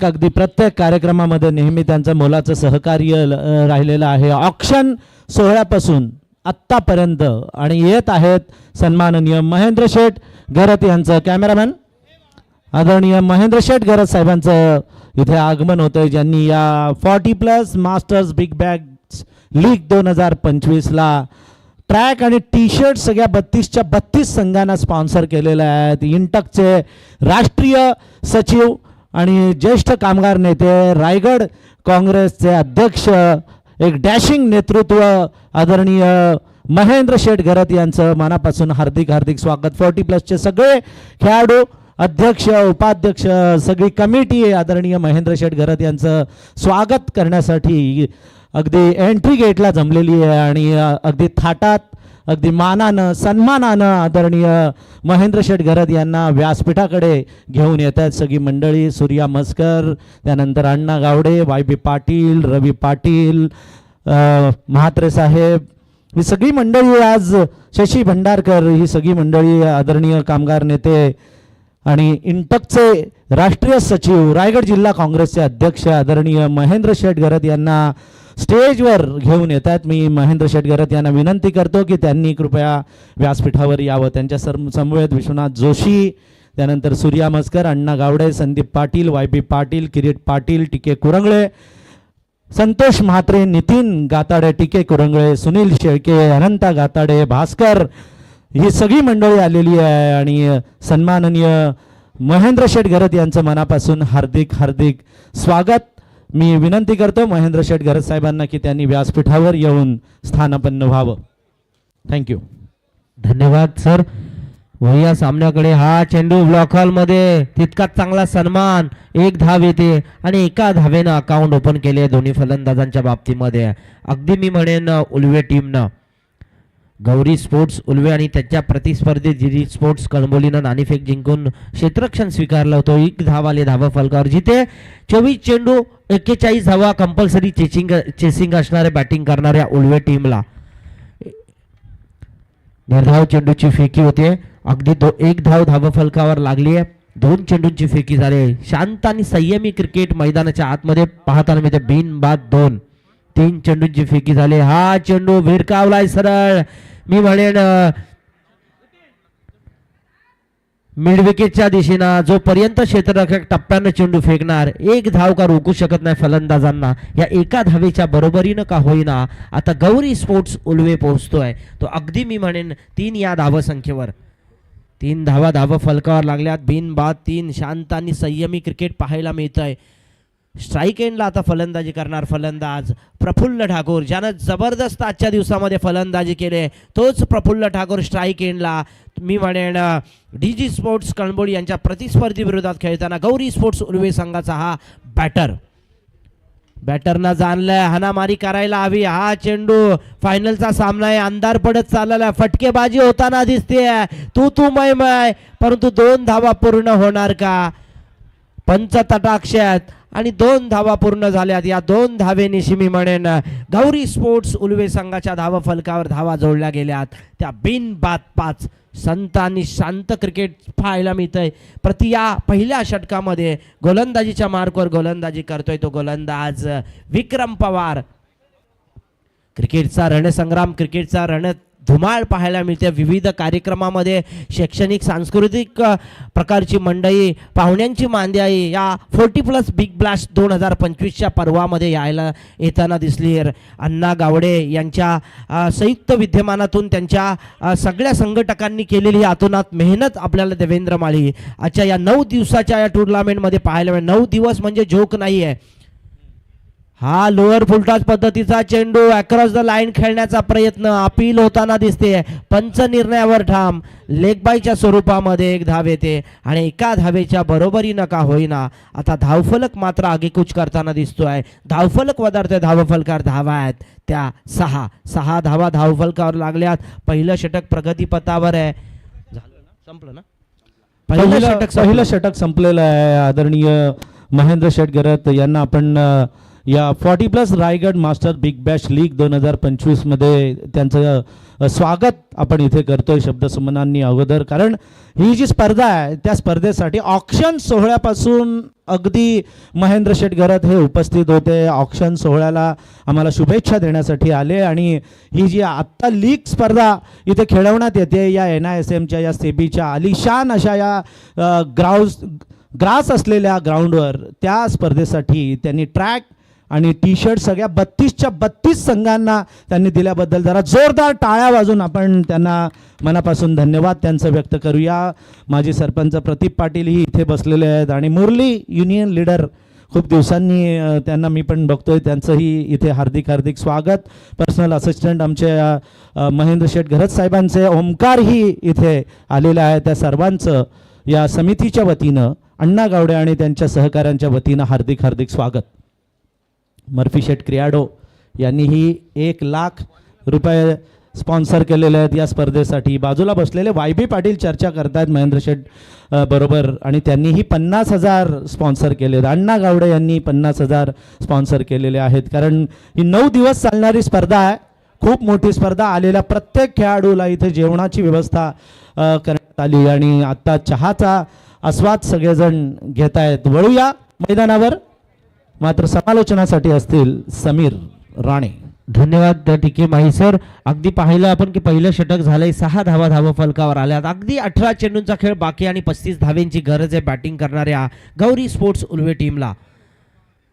अगदी प्रत्येक कार्यक्रमामध्ये नेहमी त्यांचं मोलाचं सहकार्य राहिलेलं आहे. ऑक्शन सोहळ्यापासून आत्तापर्यंत आणि येत आहेत सन्माननीय महेंद्र शेठ घरत यांचं कॅमेरामॅन आदरणीय महेंद्र शेठ घरत साहेबांचं इथे आगमन होतं आहे, ज्यांनी या 40+ मास्टर्स बिग बॅग्स लीग 2025ला ट्रॅक आणि टी शर्ट सगळ्या 32च्या 32 संघांना स्पॉन्सर केलेले आहेत. इंटकचे राष्ट्रीय सचिव आणि ज्येष्ठ कामगार नेते, रायगड काँग्रेसचे अध्यक्ष, एक डॅशिंग नेतृत्व आदरणीय महेंद्र शेठ घरत यांचं मनापासून हार्दिक स्वागत. 40+चे सगळे खेळाडू, अध्यक्ष, उपाध्यक्ष, सगळी कमिटी आदरणीय महेंद्र शेठ घरत यांचं स्वागत करण्यासाठी अगदी एंट्री गेटला जमलेली आहे आणि अगदी थाटात, अगदी मानानं, सन्मानानं आदरणीय महेंद्र शेठ घरत यांना व्यासपीठाकडे घेऊन येत आहेत सगळी मंडळी. सूर्या मस्कर, त्यानंतर अण्णा गावडे, YB पाटील, रवी पाटील, म्हात्रे साहेब, ही सगळी मंडळी, आज शशी भंडारकर, ही सगळी मंडळी आदरणीय कामगार नेते आणि इंटकचे राष्ट्रीय सचिव, रायगड जिल्हा काँग्रेसचे अध्यक्ष आदरणीय महेंद्र शेठ घरत यांना स्टेजवर घेऊन येत आहेत. मी महेंद्र शेठ घरत यांना विनंती करतो की त्यांनी कृपया व्यासपीठावर यावं. त्यांच्या समवेत विश्वनाथ जोशी, त्यानंतर सूर्या मस्कर, अण्णा गावडे, संदीप पाटील, YB पाटील, किरीट पाटील, टीके कुरंगळे, संतोष म्हात्रे, नितीन गाताडे, टीके कुरंगळे, सुनील शेळके, अनंता गाताडे, भास्कर, ही सगळी मंडळी आलेली आहे आणि सन्माननीय महेंद्र शेठ घरत यांचं मनापासून हार्दिक स्वागत. मी विनंती करतो महेंद्र शेठ घरत साहेबांना की त्यांनी व्यासपीठावर येऊन स्थानापन्न व्हावं. थँक्यू. धन्यवाद सर. या सामन्याकडे हा चेंडू ब्लॉक हॉलमध्ये तितकाच चांगला सन्मान, 1 धाव येते आणि एका धावेनं अकाउंट ओपन केले दोन्ही फलंदाजांच्या बाबतीमध्ये. अगदी मी म्हणेन उलवे टीमनं, गौरी स्पोर्ट्स उलवे आणि त्याच्या प्रतिस्पर्धी जीजी स्पोर्ट्स कणबोलीनं नाणेफेक जिंकून क्षेत्ररक्षण स्वीकारलं होतं. 1 धाव आले धावा फलकावर, जिथे 24 चेंडू 41 धावा कंपल्सरी चेसिंग असणारे बॅटिंग करणाऱ्या उलवे टीमला. निर्धाव चेंडूची फेकी होते. अगदी 1 धाव धावा फलकावर लागली आहे. 2 चेंडूंची फेकी झाली. शांत आणि संयमी क्रिकेट मैदानाच्या आतमध्ये पाहताना मिळते. बिनबाद 2. 3 चेंडूंची फेकी झाली. हा चेंडू भिरकावलाय सरळ, मी म्हणेन मिड विकेटच्या दिशेनं. जोपर्यंत क्षेत्ररक्षक टप्प्यानं चेंडू फेकणार, 1 धाव का रोखू शकत नाही फलंदाजांना. या एका धावेच्या बरोबरीनं का होईना आता गौरी स्पोर्ट्स उलवे पोहोचतोय. तो अगदी मी म्हणेन 3 या धावसंख्येवर. 3 धावा फलकावर लागल्यात. बिनबाद 3. शांत आणि संयमी क्रिकेट पाहायला मिळत आहे. स्ट्राईक एंडला आता फलंदाजी करणार फलंदाज प्रफुल्ल ठाकूर, ज्यानं जबरदस्त आजच्या दिवसामध्ये फलंदाजी केले, तोच प्रफुल्ल ठाकूर स्ट्राईक एंडला. मी म्हणेन डीजी स्पोर्ट्स कणबोली यांच्या प्रतिस्पर्धी विरोधात खेळताना गौरी स्पोर्ट्स उलवे संघाचा हा बॅटर. बॅटरना जाणलंय हाणामारी करायला हवी. हा चेंडू फायनलचा सामना आहे, अंधार पडत चाललेला आहे, फटकेबाजी होताना दिसते, तू मय, परंतु 2 धावा पूर्ण होणार का? पंच तटाक्षात आणि 2 धावा पूर्ण झाल्यात. या 2 धावेनिशी मी म्हणेन गौरी स्पोर्ट्स उलवे संघाच्या धावा फलकावर धावा जोडल्या गेल्यात. त्या बिनबाद 5 संत आणि शांत क्रिकेट पाहायला मिळतंय. प्रति या पहिल्या षटकामध्ये गोलंदाजीच्या मार्कवर गोलंदाजी करतोय तो गोलंदाज विक्रम पवार. क्रिकेटचा रणसंग्राम, क्रिकेटचा धुमाळ पाहायला मिळते. विविध कार्यक्रमामध्ये शैक्षणिक सांस्कृतिक प्रकारची मंडळी, पाहुण्यांची मांदियाळी या 40+ बिग ब्लास्ट 2025च्या पर्वामध्ये येताना दिसली. अण्णा गावडे यांच्या संयुक्त विद्यमानातून त्यांच्या सगळ्या संघटकांनी केलेली अतोनात मेहनत आपल्याला देवेंद्र माळी आजच्या या 9 दिवसाच्या या टुर्नामेंटमध्ये पाहायला मिळेल. 9 दिवस म्हणजे जोक नाही आहे. हा लोअर फुलटॉस पद्धतीचा चेंडू अक्रॉस द लाईन खेळण्याचा प्रयत्न अपील होताना दिसते. पंच निर्णयावर ठाम. लेग बायच्या स्वरूपामध्ये 1 धाव येते आणि 1 धावेच्या बरोबरीनं का होईना आता धावफलक मात्र आगेकूच करताना दिसतोय. धावफलक वधारतोय, धावफलकावर धावा आहेत त्या 6 धावा धावफलकावर लागल्यात. पहिलं षटक प्रगतीपथावर आहे. संपलं ना? पहिलं षटक संपलेलं आहे. आदरणीय महेंद्र शेठ घरत यांना आपण या 40+ Raigad master big Bash league 2025 मध्ये त्यांचं स्वागत आपण इथे करतोय शब्दसुमनांनी अगोदर. कारण ही जी स्पर्धा आहे त्या स्पर्धेसाठी ऑक्शन सोहळ्यापासून अगदी महेंद्र शेठ घरत हे उपस्थित होते. ऑक्शन सोहळ्याला आम्हाला शुभेच्छा देण्यासाठी आले आणि ही जी आत्ता लीग स्पर्धा इथे खेळवण्यात येते या NISMच्या या सेबीच्या आलिशान अशा या ग्रास असलेल्या ग्राउंडवर, त्या स्पर्धेसाठी त्यांनी ट्रॅक आणि टी-शर्ट सगळ्या 32च्या 32 संघांना त्यांनी दिल्याबद्दल जरा जोरदार टाळ्या वाजून आपण त्यांना मनापासून धन्यवाद त्यांचं व्यक्त करूया. माजी सरपंच प्रदीप पाटील ही इथे बसलेले आहेत आणि मुरली युनियन लीडर खूप दिवसांनी त्यांना मी पण बघतोय, त्यांचंही इथे हार्दिक स्वागत. पर्सनल असिस्टंट आमचे महेंद्र शेठ घरत साहेबांचे ओमकारही इथे आलेले आहेत. त्या सर्वांचं या समितीच्या वतीनं, अण्णा गावडे आणि त्यांच्या सहकाऱ्यांच्या वतीनं हार्दिक स्वागत. मर्फी शेठ क्रियाडो यांनीही 1 लाख रुपये स्पॉन्सर केलेले आहेत या स्पर्धेसाठी. बाजूला बसलेले YB पाटील चर्चा करतायत महेंद्र शेठ बरोबर आणि त्यांनीही 50,000 स्पॉन्सर केले. अण्णा गावडे यांनी 50,000 स्पॉन्सर केलेले आहेत. कारण ही 9 दिवस चालणारी स्पर्धा आहे, खूप मोठी स्पर्धा. आलेल्या प्रत्येक खेळाडूला इथे जेवणाची व्यवस्था करण्यात आली आणि आत्ता चहाचा आस्वाद सगळेजण घेत आहेत. वळूया मैदानावर, मात्र समालोचनासाठी असतील समीर राणे. धन्यवाद टिके माही सर. अगदी पाहिलं आपण की पहिलं षटक झालंय, 6 धावा धावफलकावर आल्यात. अगदी 18 चेंडूंचा खेळ बाकी आणि 35 धावेंची गरज आहे बॅटिंग करणाऱ्या गौरी स्पोर्ट्स उलवे टीमला.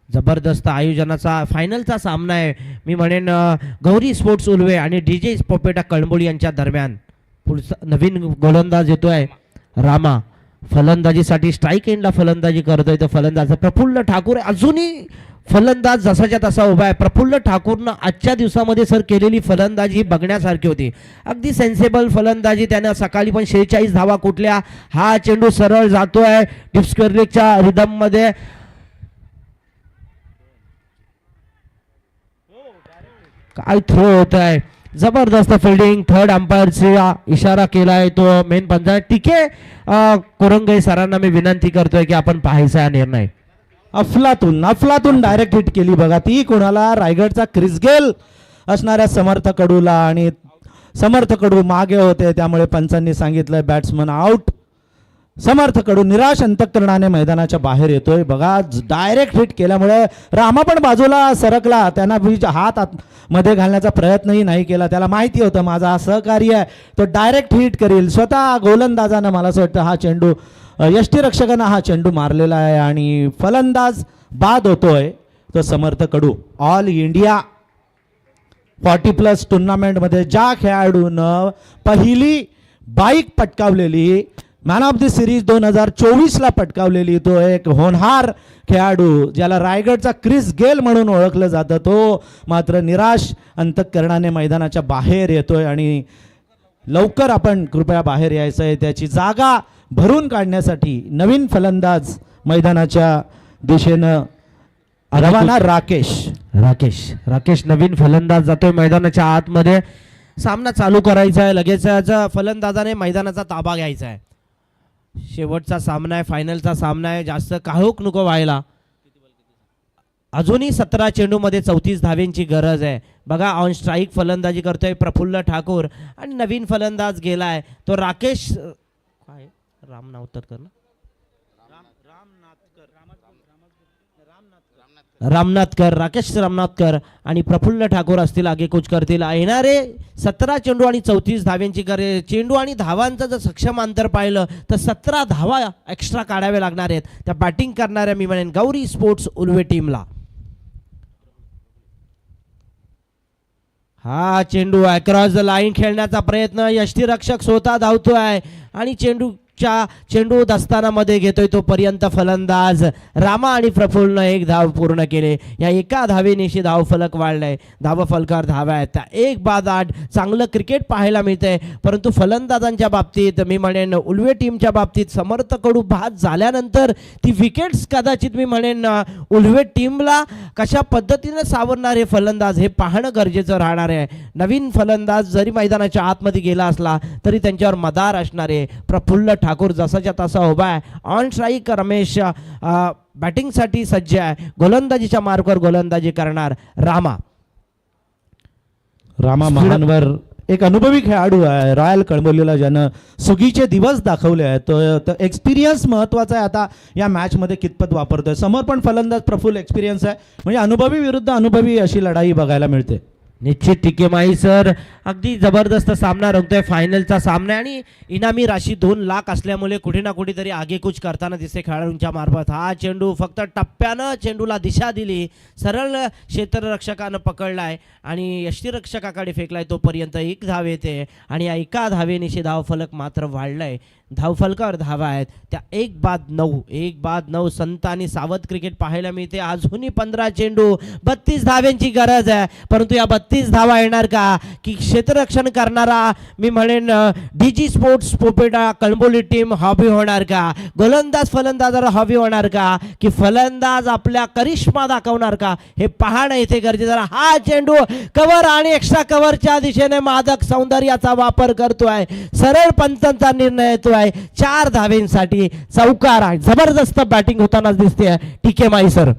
जबरदस्त आयोजनाचा फायनलचा सामना आहे. मी म्हणेन गौरी स्पोर्ट्स उलवे आणि DJ पोपेटा कळंबोली यांच्या दरम्यान. पुढचा नवीन गोलंदाज येतोय रामा. फलंदाजीसाठी स्ट्राईक एंडला फलंदाजी करतोय तो फलंदाज प्रफुल्ल ठाकूर. अजूनही फलंदाज जसाच्या तसा उभा आहे. प्रफुल्ल ठाकूरनं आजच्या दिवसामध्ये सर केलेली फलंदाजी बघण्यासारखी होती. अगदी सेन्सेबल फलंदाजी. त्यानं सकाळी पण 46 धावा कुठल्या. हा चेंडू सरळ जातोय डिस्कर्लिकच्या रिदम मध्ये. काय थ्रो होत आहे, जबरदस्त फिल्डिंग. थर्ड अंपायरचा इशारा केलाय तो मेन पंच टिके कोरंगे सरांना मी विनंती करतोय की आपण पाहायचा हा निर्णय. अफलातून डायरेक्ट हिट केली बघा ती. कोणाला? रायगडचा क्रिस गेल असणाऱ्या समर्थ कडूला आणि समर्थ कडू मागे होते, त्यामुळे पंचांनी सांगितलं बॅट्समन आउट. समर्थ कडू निराश अंतःकरणाने मैदानाच्या बाहेर येतोय बघा. डायरेक्ट हिट केल्यामुळे रामा पण बाजूला सरकला. त्यांना हात मध्ये घालण्याचा प्रयत्नही नाही केला. त्याला माहिती होतं माझा हा सहकारी आहे, तो डायरेक्ट हिट करील. स्वतः गोलंदाजानं मला असं वाटतं हा चेंडू यष्टीरक्षकानं हा चेंडू मारलेला आहे आणि फलंदाज बाद होतोय तो समर्थ कडू. ऑल इंडिया 40+ टुर्नामेंटमध्ये ज्या खेळाडूनं पहिली बाईक पटकावलेली, मॅन ऑफ द सिरीज 2024ला पटकावलेली, तो एक होनहार खेळाडू ज्याला रायगडचा क्रिस गेल म्हणून ओळखलं जातं, तो मात्र निराश अंतःकरणाने मैदानाच्या बाहेर येतोय आणि लवकर आपण कृपया बाहेर यायचं आहे. त्याची जागा भरून काढण्यासाठी नवीन फलंदाज मैदानाच्या दिशेनं रवाना राकेश. राकेश नवीन फलंदाज जातोय मैदानाच्या आतमध्ये. सामना चालू करायचा आहे लगेच. फलंदाजाने मैदानाचा ताबा घ्यायचा आहे. शेवटचा सामना आहे, फायनलचा सामना आहे, जास्त काळोख नको व्हायला. अजूनही 17 चेंडूमध्ये 34 धावेंची गरज आहे. बघा ऑन स्ट्राईक फलंदाजी करतोय प्रफुल्ल ठाकूर आणि नवीन फलंदाज गेलाय तो राकेश काय रामनाथकर ना रामनाथकर राकेश रामनाथकर आणि प्रफुल्ल ठाकूर असतील आगेकूच करतील. येणारे 17 चेंडू आणि 34 धाव्यांची गरज. चेंडू आणि धावांचं जर सक्षम अंतर पाहिलं तर 17 धावा एक्स्ट्रा काढावे लागणार आहेत त्या बॅटिंग करणाऱ्या मी म्हणेन गौरी स्पोर्ट्स उल्वे टीमला. हा चेंडू अक्रॉस द लाईन खेळण्याचा प्रयत्न. यष्टीरक्षक स्वतः धावतोय आणि चेंडू दस्तानामध्ये घेतोय तोपर्यंत फलंदाज रामा आणि प्रफुल्लनं 1 धाव पूर्ण केले. या एका धावेनिशी धाव फलक वाढलाय. धाव फलकावर धाव्या आहेत त्या 1 बाद 8. चांगलं क्रिकेट पाहायला मिळतंय. परंतु फलंदाजांच्या बाबतीत मी म्हणेन उल्वे टीमच्या बाबतीत समर्थ कडू बाद झाल्यानंतर ती विकेट्स कदाचित मी म्हणेन उल्वे टीमला कशा पद्धतीने सावरणार हे फलंदाज हे पाहणं गरजेचं राहणार आहे. नवीन फलंदाज जरी मैदानाच्या आतमध्ये गेला असला तरी त्यांच्यावर मदार असणारे प्रफुल्ल ठाकूर जसाच्या तसा उभा आहे. ऑन स्ट्राईक रमेश बॅटिंगसाठी सज्ज आहे. गोलंदाजीच्या मार्कवर गोलंदाजी करणार रामा महानवर एक अनुभवी खेळाडू आहे. रॉयल कळंबोलीला ज्यानं सुगीचे दिवस दाखवले आहेत. तो एक्सपिरियन्स महत्त्वाचा आहे. आता या मॅचमध्ये कितपत वापरतोय. समोर पण फलंदाज प्रफुल्ल एक्सपिरियन्स आहे. म्हणजे अनुभवी विरुद्ध अनुभवी अशी लढाई बघायला मिळते. निश्चित टिके माई सर अगदी जबरदस्त सामना रंगतोय. फायनलचा सामना आणि इनामी राशी 2 लाख असल्यामुळे कुठे ना कुठेतरी आगेकूच करताना दिसते खेळाडूंच्या मार्फत. हा चेंडू फक्त टप्प्यानं चेंडूला दिशा दिली. सरळ क्षेत्ररक्षकानं पकडलाय आणि यष्टीरक्षकाकडे फेकलाय तोपर्यंत 1 धाव येते आणि या एका धावेनिशी धाव फलक मात्र वाढलाय. धावफलकावर धावा आहेत त्या 1 बाद 9 संत आणि सावध क्रिकेट पाहायला मिळते. अजूनही 15 चेंडू 32 धाव्यांची गरज आहे. परंतु या 32 धावा येणार का की क्षेत्ररक्षण करणारा मी म्हणेन डीजी स्पोर्ट्स पोपेटा कळंबोली टीम हॉबी होणार का. गोलंदाज फलंदाजाला हॉबी होणार का की फलंदाज आपल्या करिश्मा दाखवणार का हे पाहणं इथे गरजेचं. हा चेंडू कव्हर आणि एक्स्ट्रा कव्हरच्या दिशेने मादक सौंदर्याचा वापर करतोय. सरळ पंचांचा निर्णय येतोय. 4 धावेंसाठी चौकार आहे. जबरदस्त बॅटिंग होताना दिसते टीके माई सर.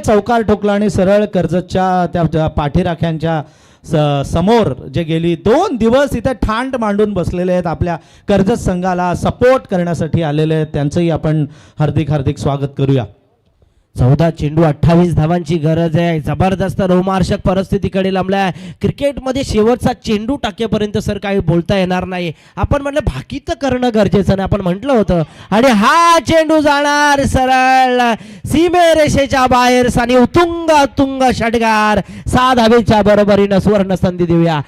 चौकार ठोकला आणि सरळ कर्जतच्या त्या पाठीराख्यांच्या समोर जे गेली 2 दिवस इथे ठाण मांडून बसलेले आहेत आपल्या कर्जत संघाला सपोर्ट करण्यासाठी आलेले आहेत. त्यांचंही आपण हार्दिक स्वागत करूया. 14 चेंडू 28 धावांची गरज आहे. जबरदस्त रोमार्शक परिस्थितीकडे लंबलाय. क्रिकेटमध्ये शेवटचा चेंडू टाकेपर्यंत सर काही बोलता येणार नाही. आपण म्हटलं भाकीत करणं गरजेचं नाही आपण म्हटलं होतं आणि हा चेंडू जाणार सरळ सीमेरेषेच्या बाहेर आणि उत्तुंग षटकार 6 धावेच्या बरोबरीनं सुवर्ण संधी देऊया.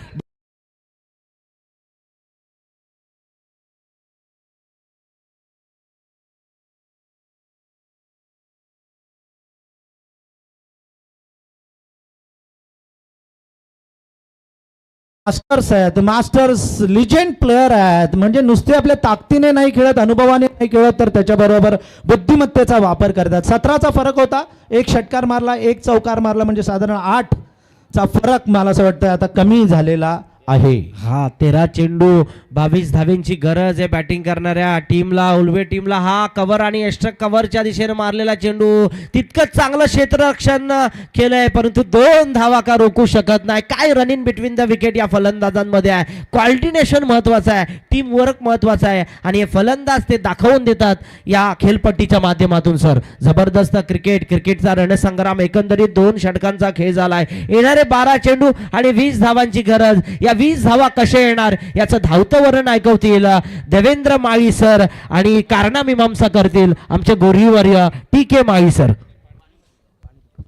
मास्टर्स लिजेंड प्लेयर आहेत. म्हणजे नुसते आपल्या ताकदीने नाही खेळत अनुभवाने नाही खेळत तर त्याच्याबरोबर बुद्धिमत्तेचा वापर करतात. 17चा फरक होता. 1 षटकार मारला 1 चौकार मारला म्हणजे साधारण 8चा फरक मला असं वाटतं आता कमी झालेला आहे. हा 13 चेंडू 22 धावेंची गरज आहे बॅटिंग करणाऱ्या टीमला उल्वे टीमला. हा कव्हर आणि एक्स्ट्रा कव्हरच्या दिशेने मारलेला चेंडू तितकंच चांगलं क्षेत्ररक्षण केलंय परंतु 2 धावा का रोखू शकत नाही. काय रनिंग बिटवीन द विकेट या फलंदाजांमध्ये आहे. कॉर्डिनेशन महत्वाचं आहे. टीम वर्क महत्वाचं आहे आणि हे फलंदाज ते दाखवून देतात या खेळपट्टीच्या माध्यमातून. सर जबरदस्त क्रिकेटचा रणसंग्राम एकंदरीत 2 षटकांचा खेळ झालाय. येणारे 12 चेंडू आणि 20 धावांची गरज. या 20 धावा कशा येणार याचं धावतं वर्णन ऐकवतील देवेंद्र माळी सर आणि कारणामीमांसा करतील आमचे गोरीवर्य टीके माळी सर.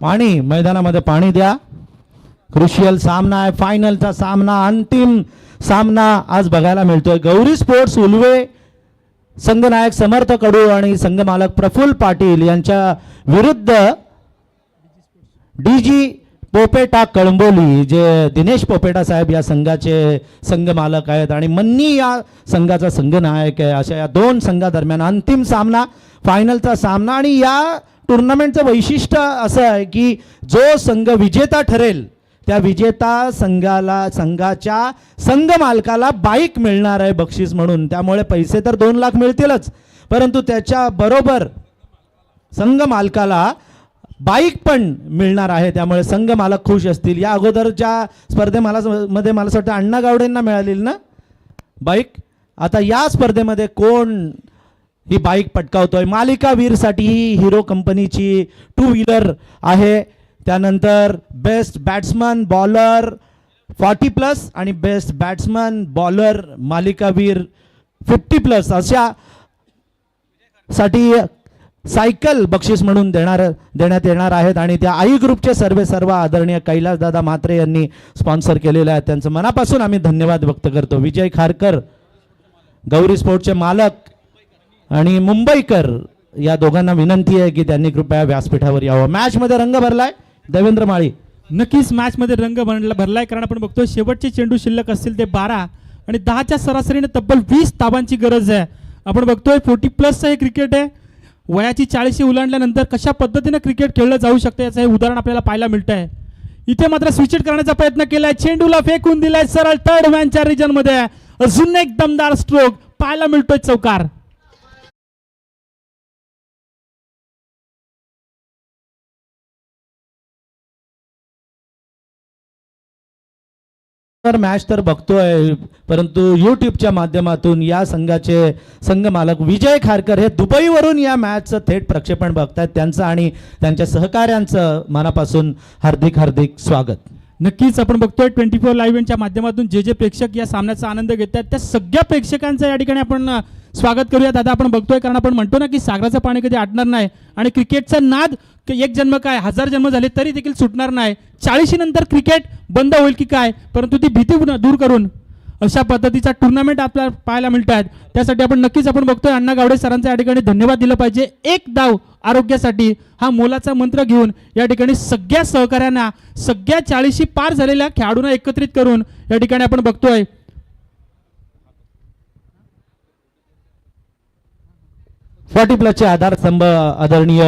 पाणी मैदानामध्ये पाणी द्या. क्रुशियल सामना आहे. फायनलचा सामना अंतिम सामना आज बघायला मिळतोय. गौरी स्पोर्ट्स उल्वे संघनायक समर्थ कडू आणि संघमालक प्रफुल्ल पाटील यांच्या विरुद्ध डीजी पोपेटा कळंबोली, जे दिनेश पोपेटा साहेब या संघाचे संघ मालक आहेत आणि मन्नी या संघाचा संघनायक आहे, अशा या दोन संघादरम्यान अंतिम सामना, फायनलचा सामना. आणि या टुर्नामेंटचं वैशिष्ट्य असं आहे की जो संघ विजेता ठरेल त्या विजेता संघाच्या संघ मालकाला बाईक मिळणार आहे बक्षीस म्हणून. त्यामुळे पैसे तर 2 लाख मिळतीलच, परंतु त्याच्याबरोबर संघ मालकाला बाईक पण मिळणार आहे. त्यामुळे संघ मालक खुश असतील. या अगोदरच्या स्पर्धेमध्ये मला असं वाटतं अण्णा गावडेंना मिळालेली ना बाईक. आता या स्पर्धेमध्ये कोण ही बाईक पटकावतोय? मालिका वीरसाठी ही हिरो कंपनीची 2 व्हीलर आहे. त्यानंतर बेस्ट बॅट्समन बॉलर 40+ आणि बेस्ट बॅट्समन बॉलर मालिकावीर 50+ अशा साठी सायकल बक्षीस म्हणून देण्यात येणार आहेत. आणि त्या आई ग्रुपचे सर्व आदरणीय कैलासदादा म्हात्रे यांनी स्पॉन्सर केलेले आहेत. त्यांचं मनापासून आम्ही धन्यवाद व्यक्त करतो. विजय खारकर गौरी स्पोर्ट्सचे मालक आणि मुंबईकर या दोघांना विनंती आहे की त्यांनी कृपया व्यासपीठावर यावं. मॅचमध्ये रंग भरलाय देवेंद्र माळी. नक्कीच मॅचमध्ये रंग भरलाय, कारण आपण बघतो शेवटचे चेंडू शिल्लक असतील ते 12 आणि 10च्या सरासरीने तब्बल 20 धावांची गरज आहे. आपण बघतोय 40+ हे क्रिकेट आहे. वयाची 40 ओलांडल्यानंतर कशा पद्धतीने क्रिकेट खेळलं जाऊ शकतं याचं हे उदाहरण आपल्याला पाहायला मिळतं आहे. इथे मात्र स्विच करण्याचा प्रयत्न केलाय, चेंडूला फेकून दिलाय सरळ थर्ड मॅनच्या रिजनमध्ये. अजून एक दमदार स्ट्रोक पाहायला मिळतोय, चौकार. मॅच तर बघतोय, परंतु यूट्यूबच्या माध्यमातून या संघाचे संघ मालक विजय खारकर हे दुबईवरून या मॅचचं थेट प्रक्षेपण बघतायत. त्यांचं आणि त्यांच्या सहकाऱ्यांचं मनापासून हार्दिक स्वागत. नक्कीच आपण बघतोय 24 लाईव्ह इव्हेंटच्या माध्यमातून जे प्रेक्षक या सामन्याचा आनंद घेत आहेत त्या सगळ्या प्रेक्षकांचं या ठिकाणी आपण स्वागत करूया. दादा आपण बघतोय, कारण आपण म्हणतो ना की सागराचं पाणी कधी आटणार नाही आणि क्रिकेटचा नाद एक जन्म काय 1000 जन्म झाले तरी देखील सुटणार नाही. 40 नंतर क्रिकेट बंद होईल की काय, परंतु ती भीती दूर करून अशा पद्धतीचा टुर्नामेंट आपल्याला पाहायला मिळत आहेत. त्यासाठी आपण नक्कीच आपण बघतोय अण्णा गावडे सरांचा या ठिकाणी धन्यवाद दिलं पाहिजे. एक डाव आरोग्यासाठी हा मोलाचा मंत्र घेऊन या ठिकाणी सगळ्या सहकाऱ्यांना, सगळ्या 40 पार झालेल्या खेळाडूंना एकत्रित करून या ठिकाणी आपण बघतोय 40+ आधारस्तंभ आदरणीय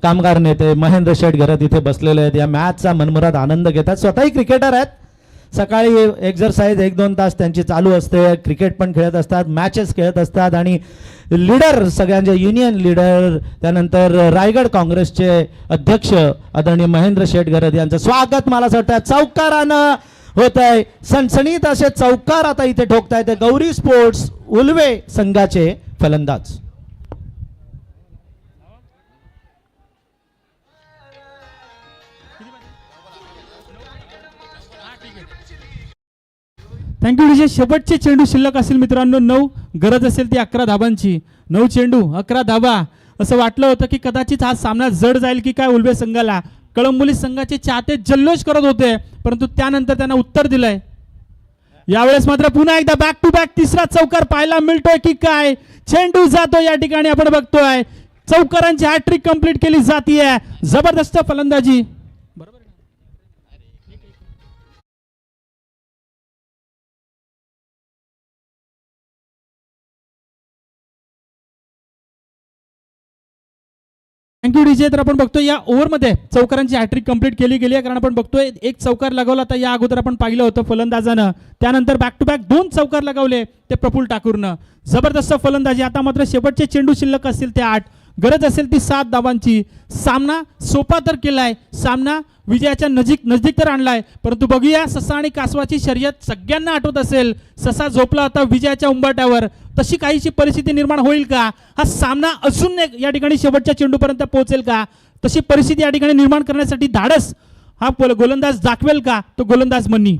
कामगार नेते महेंद्र शेठ घरात इथे बसलेले आहेत. या मॅचचा मनमुराद आनंद घेतात. स्वतःही क्रिकेटर आहेत. सकाळी एक्झरसाईज 1-2 तास त्यांची चालू असते. क्रिकेट पण खेळत असतात, मॅचेस खेळत असतात. आणि लीडर सगळ्यांचे युनियन लीडर, त्यानंतर रायगड काँग्रेसचे अध्यक्ष आदरणीय महेंद्र शेठ घरात यांचं स्वागत मला असं वाटतं चौकारानं होत आहे. सणसणीत असे चौकार आता इथे ठोकतायत गौरी स्पोर्ट्स उल्वे संघाचे फलंदाज. Thank you DJ. शेवटचे चेंडू शिल्लक असेल मित्रांनो 9, गरज असेल ती 11 धाबांची. 9 चेंडू 11 धाबा. असं वाटलं होतं की कदाचित हा सामना जड जाईल की काय उल्वे संघाला. कळंबोली संघाचे चाहते जल्लोष करत होते, परंतु त्यानंतर त्यांना उत्तर दिलंय. यावेळेस मात्र पुन्हा एकदा बॅक टू बॅक तिसरा चौकार पाहायला मिळतोय की काय. चेंडू जातो या ठिकाणी आपण बघतोय चौकारांची हॅट्रिक कंप्लीट केली जातीये. जबरदस्त फलंदाजी. Thank you DJ. तर आपण बघतोय या ओव्हरमध्ये चौकारांची हॅट्रिक कंप्लीट केली गेली आहे, कारण आपण बघतोय एक चौकार लगवला तर या अगोदर आपण पाहिलं होतं फलंदाजानं. त्यानंतर बॅक टू बॅक 2 चौकार लगवले ते प्रफुल्ल ठाकूरनं. जबरदस्त फलंदाजी. आता मात्र शेवटचे चेंडू शिल्लक असतील ते 8, गरज असेल ती 7 धावांची. सामना सोपा तर केलाय, सामना विजयाच्या नजीक तर आणलाय, परंतु बघूया ससा आणि कासवाची शर्यत सगळ्यांना आठवत असेल. ससा झोपला होता विजयाच्या उंबरठ्यावर, तशी काहीशी परिस्थिती निर्माण होईल का? हा सामना अजून या ठिकाणी शेवटच्या चेंडूपर्यंत पोहोचेल का? तशी परिस्थिती या ठिकाणी निर्माण करण्यासाठी धाडस हा गोलंदाज दाखवेल का? तो गोलंदाज मन्नी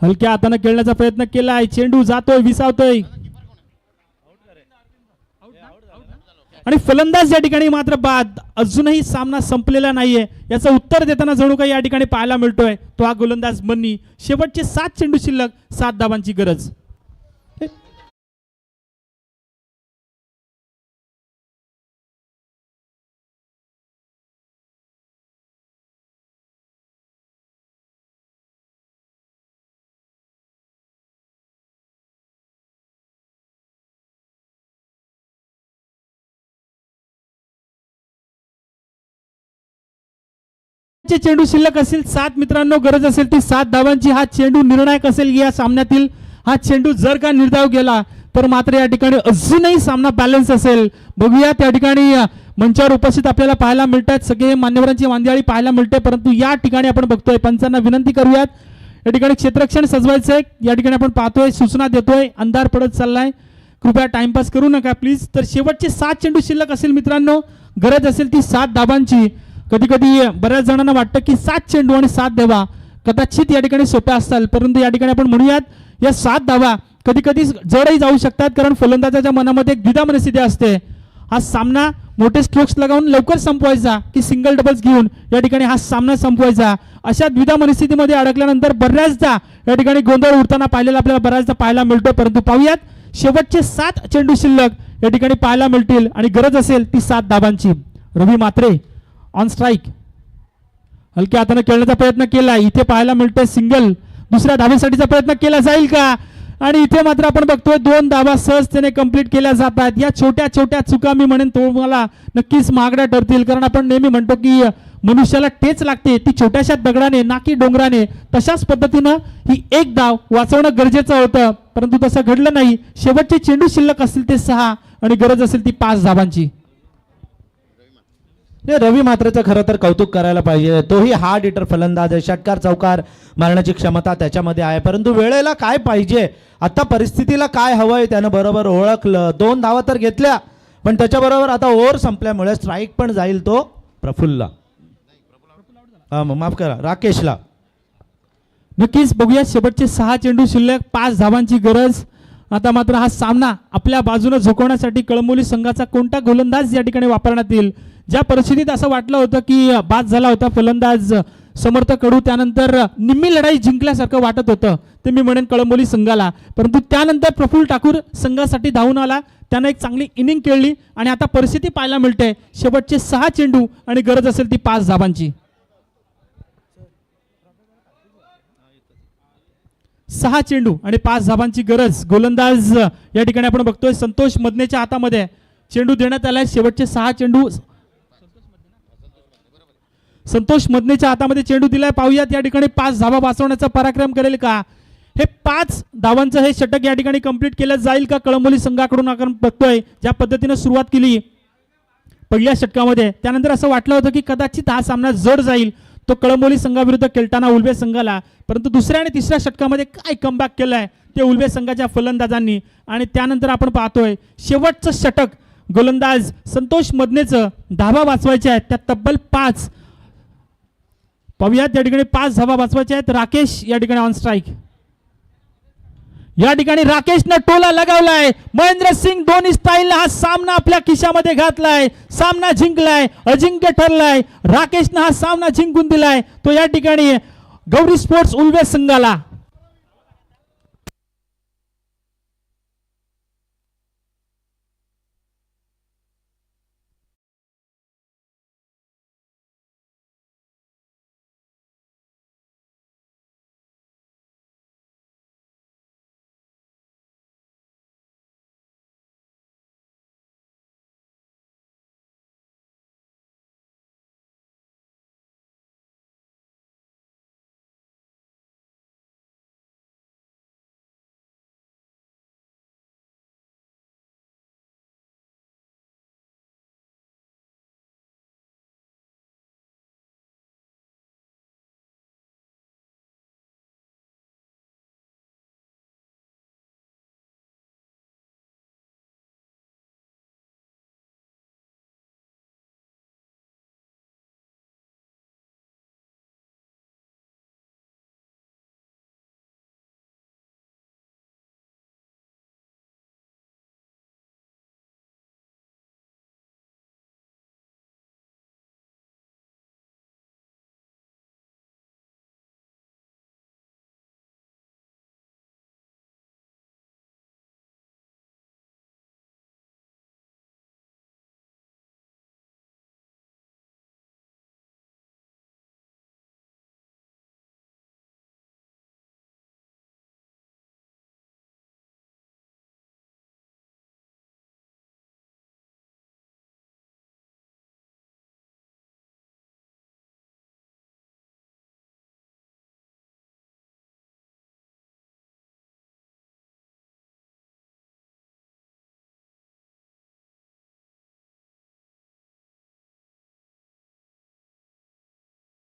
हलक्या हाताने खेळण्याचा प्रयत्न केलाय. चेंडू जातोय, विसावतोय आणि फलंदाज या ठिकाणी मात्र बाद. अजूनही सामना संपलेला नाहीये याचं उत्तर देताना जणू काही या ठिकाणी पाहायला मिळतोय तो हा गोलंदाज मन्नी. शेवटचे 7 चेंडू शिल्लक, 7 धावांची गरज. चे चेंडू शिल्लक असेल 7 मित्रांनो, गरज असेल ती 7 धावांची. हा चेंडू निर्णायक असेल या सामन्यातील. हा चेंडू जर का निर्धाव गेला तर मात्र या ठिकाणी अजूनही सामना बॅलन्स असेल. बघूया त्या ठिकाणी मंचावर उपस्थित आपल्याला पाहायला मिळतात सगळे मान्यवरांची मांदियाळी पाहायला मिळते, परंतु या ठिकाणी आपण बघतोय पंचांना विनंती करूयात या ठिकाणी क्षेत्ररक्षण सजवायचंय. या ठिकाणी आपण पाहतोय, सूचना देतोय, अंधार पडत चाललाय, कृपया टाइमपास करू नका प्लीज. तर शेवटचे 7 चेंडू शिल्लक असेल मित्रांनो, गरज असेल ती 7 धाबांची. कधी कधी बऱ्याच जणांना वाटतं की 7 चेंडू आणि 7 धावा कदाचित या ठिकाणी सोप्या असतात, परंतु या ठिकाणी आपण म्हणूयात या 7 धावा कधी कधी जडही जाऊ शकतात, कारण फलंदाजाच्या मनामध्ये एक द्विधा मनस्थिती असते. हा सामना मोठे स्ट्रोक्स लगावून लवकर संपवायचा की सिंगल डबल्स घेऊन या ठिकाणी हा सामना संपवायचा, अशा द्विधा मनस्थितीमध्ये अडकल्यानंतर बऱ्याचदा या ठिकाणी गोंधळ उडताना पाहिलेला आपल्याला बऱ्याचदा पाहायला मिळतो. परंतु पाहूयात शेवटचे 7 चेंडू शिल्लक या ठिकाणी पाहायला मिळतील आणि गरज असेल ती 7 धाबांची. रवी म्हात्रे ऑन स्ट्राईक, हलक्या हाताने खेळण्याचा प्रयत्न केला, इथे पाहायला मिळते सिंगल. दुसऱ्या धावेसाठीचा प्रयत्न केला जाईल का, आणि इथे मात्र आपण बघतोय 2 धावा सहजतेने कंप्लीट केल्या जातात. या छोट्या छोट्या चुका मी म्हणेन तुम्हाला नक्कीच महागड्या ठरतील, कारण आपण नेहमी म्हणतो की मनुष्याला टेच लागते ती छोट्याशा दगडाने ना की डोंगराने. तशाच पद्धतीनं ही एक धाव वाचवणं गरजेचं होतं, परंतु तसं घडलं नाही. शेवटचे चेंडू शिल्लक असतील ते 6 आणि गरज असेल ती 5 धावांची. रवी मात्रेचं खरं तर कौतुक करायला पाहिजे. तोही हार्ड हिटर फलंदाज आहे, षटकार चौकार मारण्याची क्षमता त्याच्यामध्ये आहे, परंतु वेळेला काय पाहिजे, आता परिस्थितीला काय हवंय त्यानं बरोबर ओळखलं. 2 धावा तर घेतल्या, पण त्याच्याबरोबर आता ओव्हर संपल्यामुळे स्ट्राईक पण जाईल तो प्रफुल्लला, माफ करा राकेशला. नक्कीच बघूया शेवटचे 6 चेंडू शिल्लक, 5 धावांची गरज. आता मात्र हा सामना आपल्या बाजूने झोकवण्यासाठी कळंबोली संघाचा कोणता गोलंदाज या ठिकाणी वापरण्यात येईल. ज्या परिस्थितीत असं वाटलं होतं की बाद झाला होता फलंदाज समर्थ कडू, त्यानंतर निम्मी लढाई जिंकल्यासारखं वाटत होतं ते मी म्हणेन कळंबोली संघाला, परंतु त्यानंतर प्रफुल्ल ठाकूर संघासाठी धावून आला, त्यानं एक चांगली इनिंग खेळली आणि आता परिस्थिती पाहायला मिळते शेवटचे 6 चेंडू आणि गरज असेल ती 5 धावांची. 6 चेंडू आणि 5 धाबांची गरज. गोलंदाज या ठिकाणी आपण बघतोय संतोष मदनेच्या हातामध्ये चेंडू देण्यात आलाय. शेवटचे 6 चेंडू संतोष मदनेच्या हातामध्ये चेंडू दिलाय. पाहूयात या ठिकाणी 5 धावा वाचवण्याचा पराक्रम करेल का. हे 5 धावांचं हे षटक या ठिकाणी कंप्लीट केलं जाईल का कळंबोली संघाकडून. आपण बघतोय ज्या पद्धतीनं सुरुवात केली पहिल्या षटकामध्ये, त्यानंतर असं वाटलं होतं की कदाचित हा सामना जड जाईल तो कळंबोली संघाविरुद्ध खेळताना उल्वे संघाला, परंतु दुसऱ्या आणि तिसऱ्या षटकामध्ये काय कमबॅक केलंय ते उल्वे संघाच्या फलंदाजांनी. आणि त्यानंतर आपण पाहतोय शेवटचं षटक गोलंदाज संतोष मदनेचं धावा वाचवायच्या आहेत त्या तब्बल 5. पाहूयात या ठिकाणी 5 धावा वाचवायच्या आहेत. राकेश या ठिकाणी ऑन स्ट्राईक. या ठिकाणी राकेशनं टोला लगावलाय. महेंद्र सिंग धोनी स्टाईल हा सामना आपल्या खिशामध्ये घातलाय, सामना जिंकलाय, अजिंक्य ठरलाय. राकेशनं हा सामना जिंकून दिलाय. तो या ठिकाणी गौरी स्पोर्ट्स उल्वे संघाला